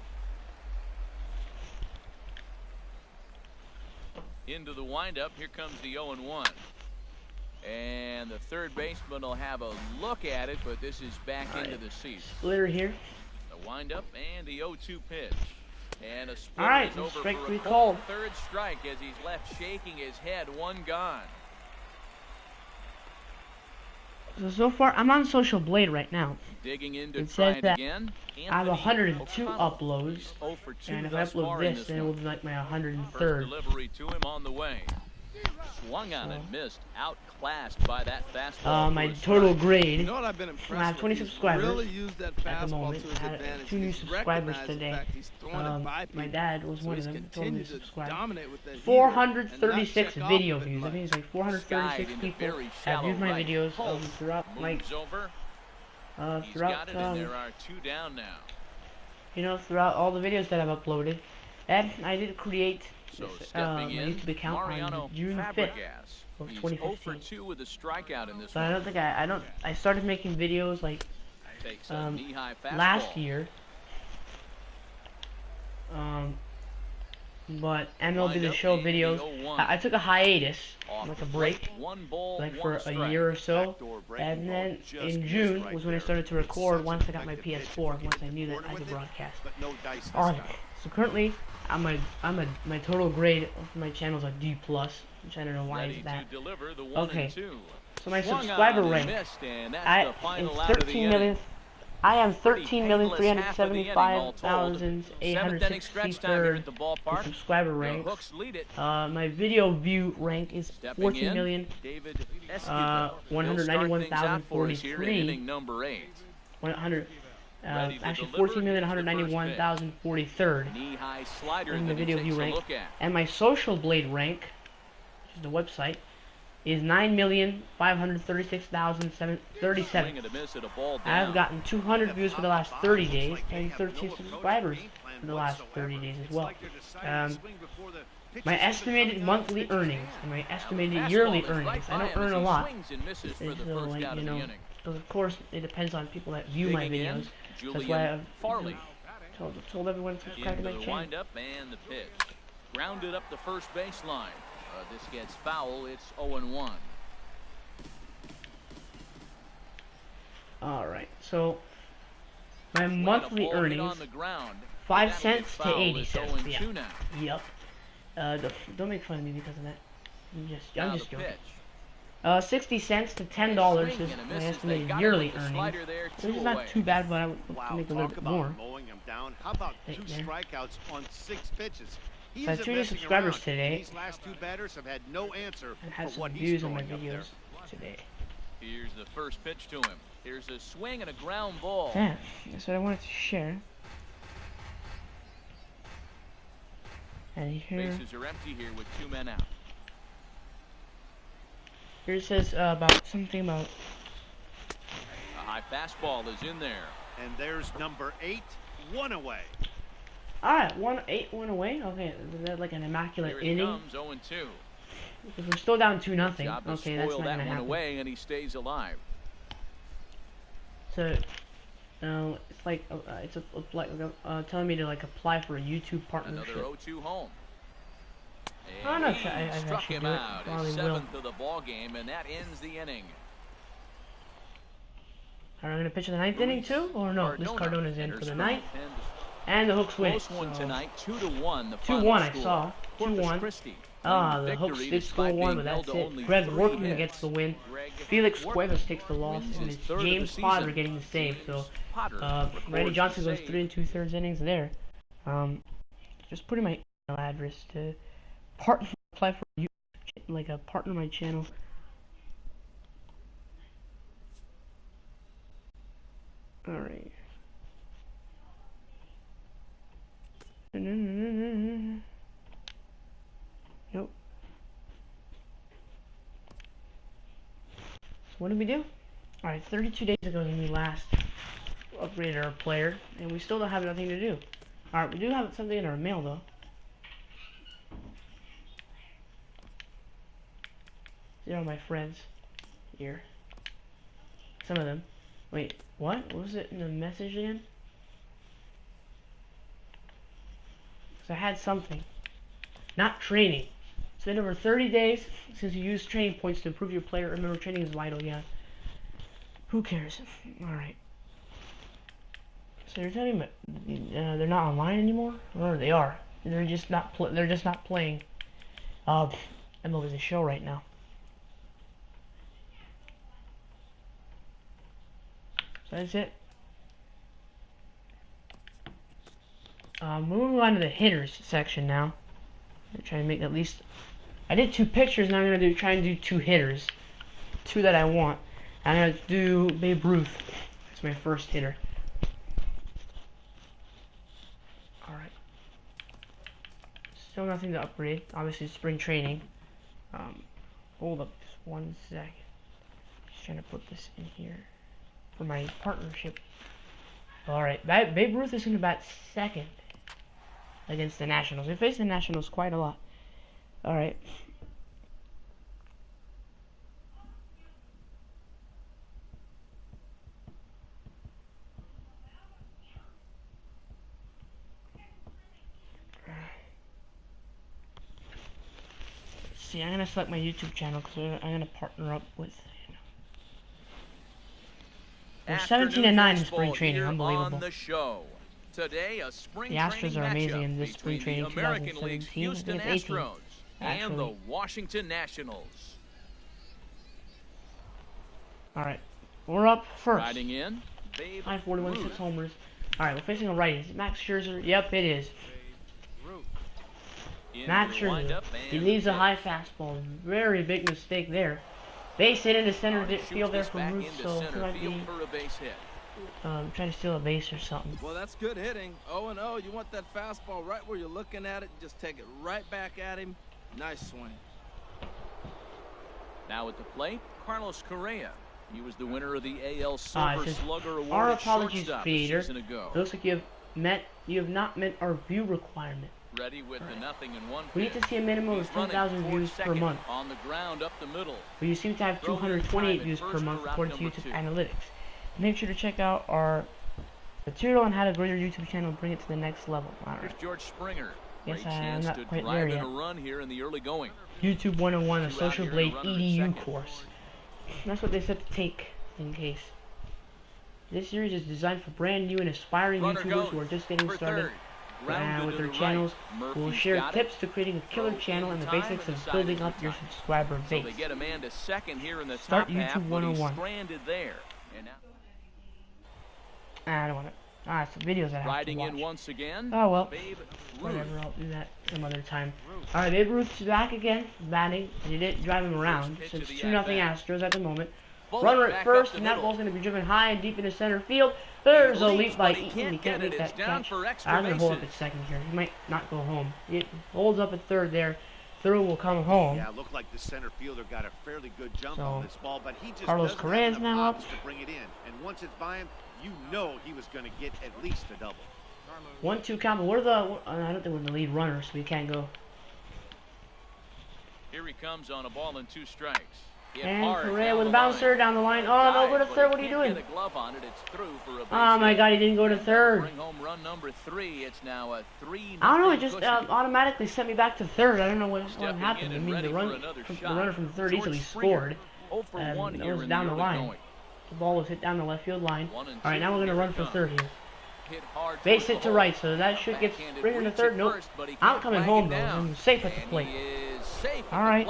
Into the windup. Here comes the 0-1. And the third baseman will have a look at it, but this is back into the seats. Splitter here. The windup and the 0-2 pitch. And a split All right, is over strike for 3 a called. third strike as he's left shaking his head. 1 gone. So far, I'm on Social Blade right now. Digging in to It try says it that again. I have Anthony 102 O'Connell. uploads, He's 0 for 2 and if I thus upload far in this, then it one. will be like my First 103rd. delivery to him on the way. Swung on and missed. Outclassed by that fastball. My for a total strike. grade. You know what I've been impressed I have 20 with? He's subscribers really used that at the fastball moment. to his I had advantage. 2 new He's subscribers recognized the today. fact he's throwing it by My people. dad was So one he's of them. Told me continued to to subscribe. dominate with that heater 436 and not check off video of it views. I much. think it's like 436 Skied into people very have shallow viewed my right. videos Pulse throughout my moves over. He's throughout got it, and there are 2 down now. throughout all the videos that I've uploaded. And I did create So this, stepping my in, YouTube account Mariano on June 5th. Fabregas. of He's 0 for 2015. 2 with a strikeout in this So one. I don't think I started making videos like Takes a knee-high fastball. last year. But MLB The Wind up Show in the videos, 0-1. I took a hiatus, Off like the a break, plate, 1 ball, like 1 for a strike. year or so. Backdoor breaking And then ball just in missed June right was when I there. started to It's record such once an I got my effective pitch. PS4, If you once get I knew that bored I could with it, broadcast. but no dice this Alright, time. so currently my total grade of my channel is a D+, which I don't know why Ready is that. to deliver the 1 Okay. and 2. So my Swung on subscriber and rank, missed, and that's I the final it's out of the 13 inning. million. I am Pretty painless half of the inning all told. 7th-inning stretch time here 13,863 at the ballpark. subscriber The rank. Hooks lead it. My video view rank is Stepping 14 in, million. David Esquivel. He'll start things out for us here in 191,043. inning number 8. 100. Ready to Actually, deliver. 14,191,043rd Knee-high slider in the that he video takes view a rank. look at. And my social blade rank, which is the website, is 9,536,037. Swing and a miss at a ball down. I've gotten 200 views for the last 30 days and 13 subscribers for the last 30 days as well. My estimated monthly earnings and my estimated yearly earnings. I don't earn a lot. So, like, you know, because of course it depends on people that view my videos. That's why I've told everyone to subscribe to my Into the channel. windup and the pitch. Grounded up the first baseline. This gets foul. It's 0-1. Alright, so my monthly earnings, 5 cents to 80 cents. Yeah. Yep. Don't make fun of me because of that. I'm just joking. 60 cents to $10 is my estimated yearly earnings. Which is not too bad, but I would like to make a little bit more. Mowing him down. How about Right 2 there. strikeouts on 6 pitches? He So I have isn't 2 new messing subscribers around. today. These last 2 batters have had no answer I had for some what he's views on my throwing up there. videos today. Here's the first pitch to him. Here's a swing and a ground ball. Yeah, that's what I wanted to share. And here Bases are empty here with 2 men out. it says about something about A high fastball is in there. And there's number 8, 1 away. alright, 1-8 away. Okay, that's like an immaculate Here it inning. comes, 0-2. Because we're still down 2-0. Job to Okay, that's spoil not that gonna one happen. away, and he stays alive. So, it's like it's like telling me to like apply for a YouTube partnership. Another 0-2 home. I'm And not sure. I struck should him do it. out. Probably His will. 7th of the ball game, and that ends the inning. Are we gonna pitch in the 9th inning too, or no? This Cardona's in for the 9th, and the Hooks win. Close one tonight, 2-1. The 2-1. I score. saw Corpus 2-1. Christi The Hooks did score 1, but that's it. Greg Workman gets the win. Felix Cuevas takes the loss, and it's James Potter getting the save. So, Randy Johnson goes 3 2/3 innings there. Just putting my email address to apply for like a partner my channel. All right. Nope. So what did we do? Alright, 32 days ago when we last upgraded our player, and we still don't have nothing to do. Alright, we do have something in our mail though. These are my friends here. Some of them. Wait, what? What was it in the message again? I had something. Not training. It's been over 30 days since you used training points to improve your player. Remember, training is vital, yeah. Who cares? Alright. So you're telling me they're not online anymore? Or they are. They're just not playing MLB The Show right now. So that's it. Moving on to the hitters section now. I'm trying to make at least. I did 2 pictures, and I'm gonna try and do 2 hitters, 2 that I want. I'm gonna do Babe Ruth. That's my first hitter. All right. Still nothing to upgrade. Obviously, spring training. Hold up just 1 sec. Just trying to put this in here for my partnership. All right, Babe Ruth is gonna bat 2nd. Against the Nationals. We face the Nationals quite a lot. Alright. See, I'm going to select my YouTube channel because I'm going to partner up with... We're 17-9 in spring training. Unbelievable. Today, a spring the Astros are amazing in this spring training 2017 Houston against 18, Astros and the Washington Nationals. Alright, we're up first. Riding in, 941, 6 homers. Alright, we're facing a righty. Is it Max Scherzer? Yep, it is. Max Scherzer. He leaves a high fastball. Very big mistake there. Base hit into center field there for Ruth, so it might be trying to steal a base or something. Well, that's good hitting. 0-0. You want that fastball right where you're looking at it. Just take it right back at him. Nice swing. Now at the plate, Carlos Correa. He was the winner of the AL Silver Slugger Award. Our apologies, Peter. It looks like you have not met our view requirement. Ready with the 0-1. We need to see a minimum of 10,000 views per month. On the ground up the middle. But you seem to have 228 views per month according to YouTube analytics. Make sure to check out our material on how to grow your YouTube channel and bring it to the next level. Here's George Springer. Yes, I'm not quite there yet. A run here in the early going. YouTube 101, the Social Blade EDU course. That's what they said to take in case. This series is designed for brand new and aspiring YouTubers who are just getting started with their channels. We'll share tips to creating a killer channel and the basics of building up your subscriber base. They get a man to second here in the Start top half, YouTube 101. Stranded there. And now I don't want it. Some videos I have riding to watch. In once again. Oh well. Whatever, I'll do that some other time. Alright, Babe Ruth's back again, batting. You didn't drive him around. So it's 2-0 Astros at the moment. Runner at first, and that ball's going to be driven high and deep into center field. There's a leap by Eaton. He can't make that catch. I'm going to hold up at second here. He might not go home. It holds up at third there. Throw will come home. Yeah, it looked like the center fielder got a fairly good jump on this ball, but he just Carlos Correa is now up. To bring it in. And once it's by him, you know he was going to get at least a double. 1-2 count, but we're the I don't think we're the lead runner, so we can't go. Here he comes on a ball and 2 strikes. And Correa with a bouncer down the line. Oh, no, go to third. What are you doing? Oh, my God, he didn't go to third. Bring home run number 3. It's now a 3-0 I don't know, it just automatically sent me back to third. I don't know what happened. I mean, the runner from third easily scored. It was down the line. The ball was hit down the left field line. Alright, now we're going to run for third here. Base hit to right, so that should get Springer to third. Nope. I'm coming home, though. I'm safe at the plate. Alright.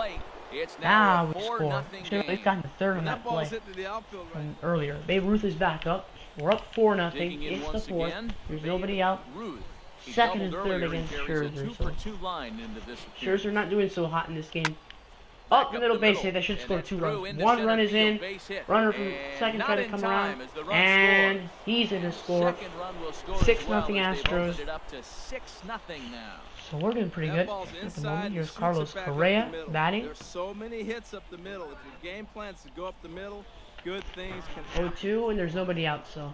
Now we score. Should have at least gotten to third on that play from earlier. Babe Ruth is back up. We're up 4-0. It's the fourth. There's nobody out. Second and third against Scherzer. So Scherzer not doing so hot in this game. Up the middle base hit. That should score 2 runs. 1 run is in. Runner from second try to come around. And he's in to score. 6-0 Astros. So we're doing pretty good at the moment. Here's Carlos Correa batting. There's so many hits up the middle. If your game plans to go up the middle, good things can happen. 0-2, and there's nobody out, so.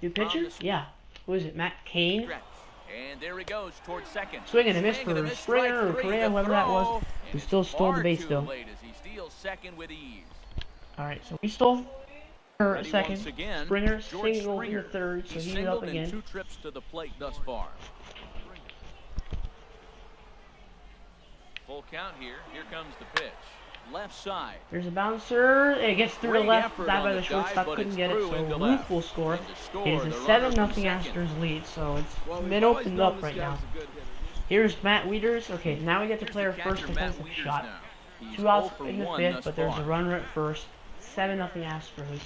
New pitcher? Yeah. Who is it? Matt Cain? And there he goes towards second. Swing and a miss for Springer or Correa, whoever that was. Who still stole the base, though. Alright, so we stole her second. Springer single in the third, so he's up again. 2 trips to the plate thus far. Full count here. Here comes the pitch. Left side. There's a bouncer. It gets through the left. That by the shortstop couldn't get it, so Ruth will score. It is a 7-0 Astros lead, so it's been opened up right now. Here's Matt Wieters. Okay, now we get to play our first defensive shot. 2 outs in the 5th, but there's a runner at first. 7-0 Astros.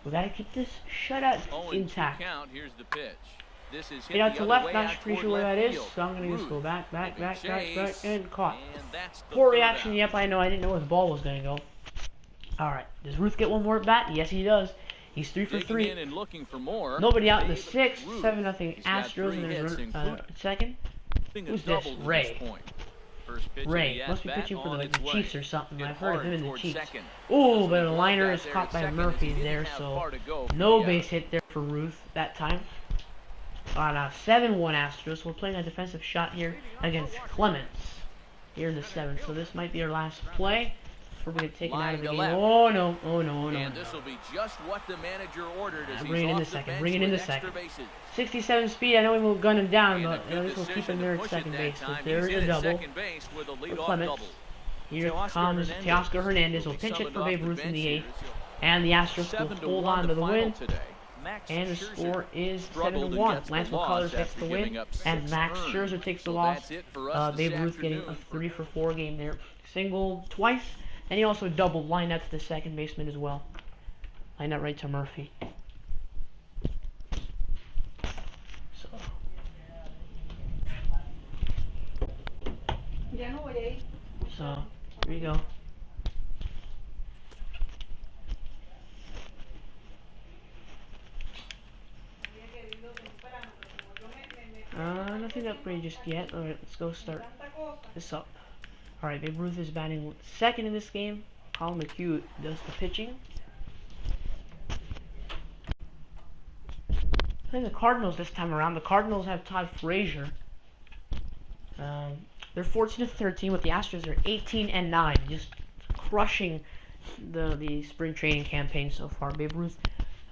We gotta keep this shutout intact. Here's the pitch. Get out to left, not pretty sure where that is, so I'm gonna just go back, and caught. Poor reaction, yep, I know, I didn't know where the ball was gonna go. Alright, does Ruth get one more at bat? Yes, he does. He's 3 for 3. Nobody out in the 6th, 7-0 Astros, and there's second. Who's this? Ray. Ray, must be pitching for the Chiefs or something. I've heard of him in the Chiefs. Ooh, but a liner is caught by Murphy there, so no base hit there for Ruth that time. On a 7-1 Astros, we're playing a defensive shot here against Clements. Here in the 7th, so this might be our last play before we get taken out of the game. Oh no, oh no, oh no. And this will be just what the manager ordered as bring it in the second, bring it in the second. 67 speed, I know we will gun him down, but this will keep him there at second base. So there's a double for Clements. Here comes Teoscar Hernandez, will pinch it for Babe Ruth in the 8th. And the Astros will hold on to the win. And the score is 7-1. Lance McCullers takes the win, and Max Scherzer takes the loss. Babe Ruth getting a 3 for 4 game there. Singled twice, and he also doubled, lined out to the second baseman as well. Lined out right to Murphy. So here you go. Nothing upgrade just yet. Alright, let's go start this up. Alright, Babe Ruth is batting second in this game. Colin McHugh does the pitching. Playing the Cardinals this time around. The Cardinals have Todd Frazier. They're 14-13, with the Astros are 18-9, just crushing the spring training campaign so far. Babe Ruth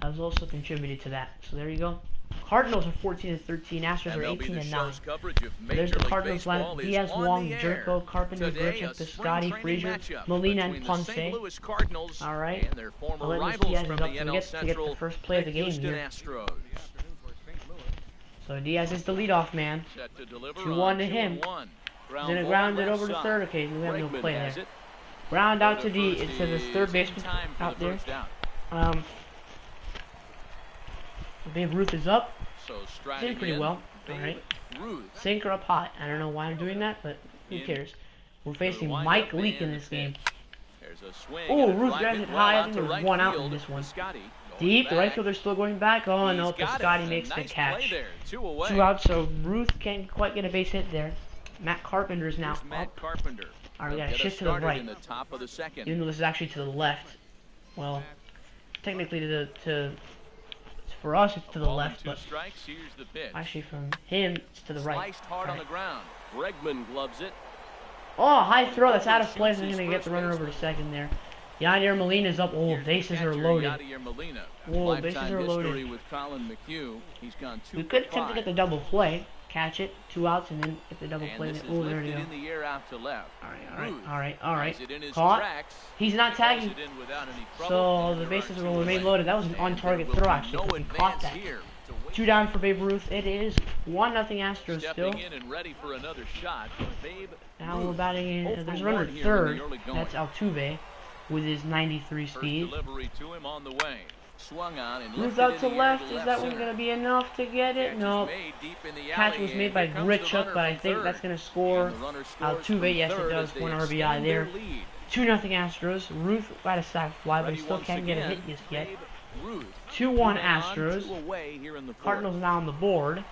has also contributed to that. So there you go. Cardinals are 14-13, Astros are 18-9. There's the Cardinals lineup: Diaz, Wong, Jerko, Carpenter, Grichuk, Piscotty, Frazier, Molina, and Ponce. Alright, Aledis Diaz is up to get the first play of the game here. So Diaz is the leadoff man. 2-1 to him. He's gonna ground it over to third. Okay, we have no play there. Ground out to the third baseman out there. Babe Ruth is up. Doing pretty well. Alright. Sinker up hot. I don't know why I'm doing that, but who cares? We're facing Mike Leake in this game. Oh, Ruth grabs it high. I think there's 1 out in this one. Deep. The right fielder's still going back. Oh no, Piscotty makes the catch. 2 outs, so Ruth can't quite get a base hit there. Matt Carpenter is now up. Alright, we gotta shift to the right. Even though this is actually to the left. Well, technically for us it's to the left, but actually from him it's to the right. Hard on the ground. Bregman gloves it. Oh, high throw. That's out of play. So I'm going to get the runner over to second there. Yadier Molina's up. Oh, bases are loaded. Oh, bases are loaded. With Colin McHugh. He's gone 2 We could attempt to get the double play. Catch it, 2 outs, and then get the double play. Oh, there we go. In the air out to left. All right. Caught. He's not tagging. So the bases will remain loaded. That was an on-target throw, actually. He caught that. 2 down for Babe Ruth. It is 1-0 Astros still. Now we're batting in. There's a runner at third. That's Altuve with his 93 speed. Ruth out to left. Is that one going to be enough to get it? No. Catch was made by Grichuk, but I think that's going to score Altuve. Yes, it does. 1 RBI there. 2-0 Astros. Ruth got a sac fly, but he still can't get a hit just yet. 2-1 Astros. Cardinals now on the board.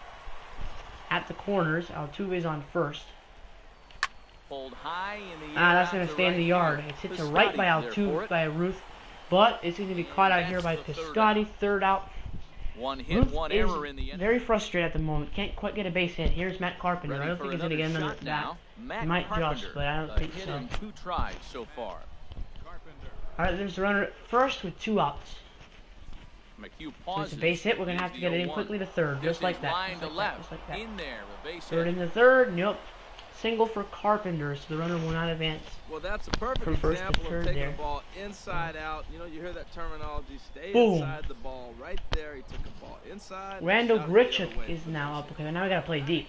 At the corners. Altuve's on first. That's going to stay in the yard. It's hit to right by Altuve, by Ruth. But it's going to be caught out here by Piscotty. Third out. Ruth is very frustrated at the moment. Can't quite get a base hit. Here's Matt Carpenter. I don't think he's going to get another bat. He might just, but I don't think so. 2 tries so far. Alright, there's the runner at first with 2 outs. So it's a base hit. We're going to have to get it in quickly to third. Just like that. Just like that. Third in the third. Nope. Single for Carpenter, so the runner will not advance. Well, that's a perfect example of taking the ball inside out. You know, you hear that terminology. Stay inside the ball. Right there, he took the ball inside. Randall Grichuk is now up. Okay, now we got to play deep.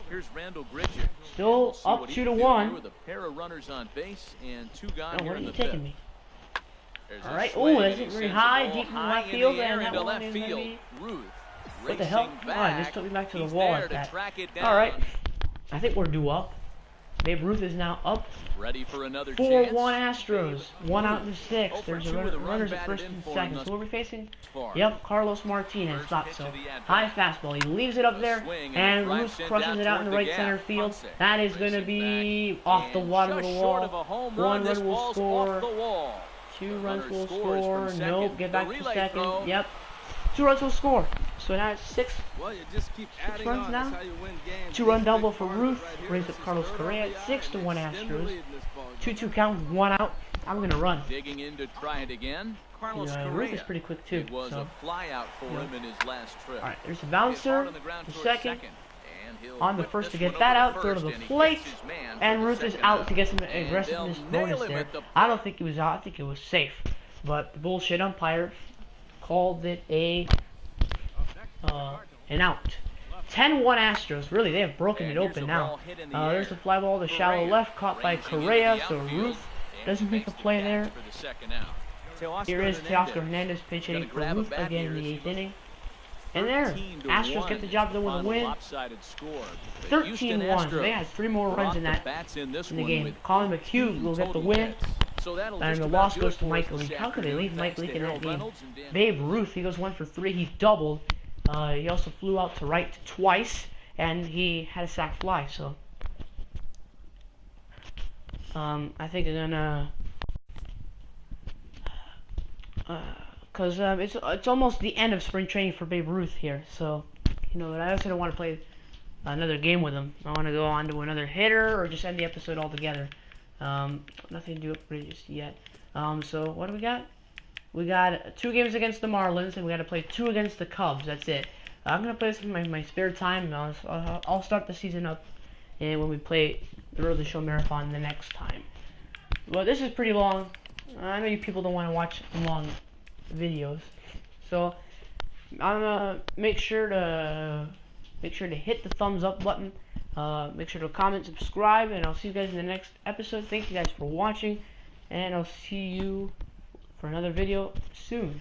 Here's Randall Grichuk. Still up 2-1. With a pair of runners on base and 2 gone here where in are you taking me? Alright, oh, that's it very high, deep in the left field, and that one is going to be... What the hell? Alright, this took me back to the wall like that. Alright. I think we're due up. Babe Ruth is now up. Ready for another 4-1 Astros. 1 out in the 6th. There's a runners at first and second. So what are we facing? Yep, Carlos Martinez. Thought so. High fastball. He leaves it up there, and Ruth crushes it out in the right center field. That is going to be off the bottom of the wall. 1 run will score. 2 runs will score. Nope. Get back to second. Yep. 2 runs will score. So now it's 6. Well, you just keep adding runs on. now. That's how you win games. 2-run double for Ruth. Brings up Carlos Correa. 6-1 Astros. 2-2 count. 1 out. I'm gonna run. Digging in to try it again. Carlos Correa. Ruth is pretty quick too. It was a fly out for him in his last trip. All right, there's a bouncer. The second. On the first to get that out. Third of the plate. And Ruth is out to get some aggressiveness bonus there. I don't think he was out. I think it was safe. But the bullshit umpire called it an out. 10-1 Astros. Really, they have broken it open now. There's the fly ball to shallow left, caught by Correa. So Ruth doesn't make a play there. Here is Teoscar Hernandez pitch hitting for Ruth again in the 8th inning. And there, Astros get the job done with a win. 13-1. They had 3 more runs in the game. Colin McHugh will get the win. And the loss goes to Mike Leake. How could they leave Mike Leake in that game? Babe Ruth, he goes 1 for 3. He's doubled. He also flew out to right twice, and he had a sac fly. So, I think they're gonna, cause it's almost the end of spring training for Babe Ruth here. So, you know, I also don't want to play another game with him. I want to go on to another hitter or just end the episode altogether. Nothing to do with it just yet. So what do we got? We got 2 games against the Marlins, and we got to play 2 against the Cubs. That's it. I'm gonna play this in my spare time. I'll start the season up, and when we play the Road to Show Marathon the next time. Well, this is pretty long. I know you people don't want to watch long videos, so I'm gonna make sure to hit the thumbs up button. Make sure to comment, subscribe, and I'll see you guys in the next episode. Thank you guys for watching, and I'll see you for another video soon.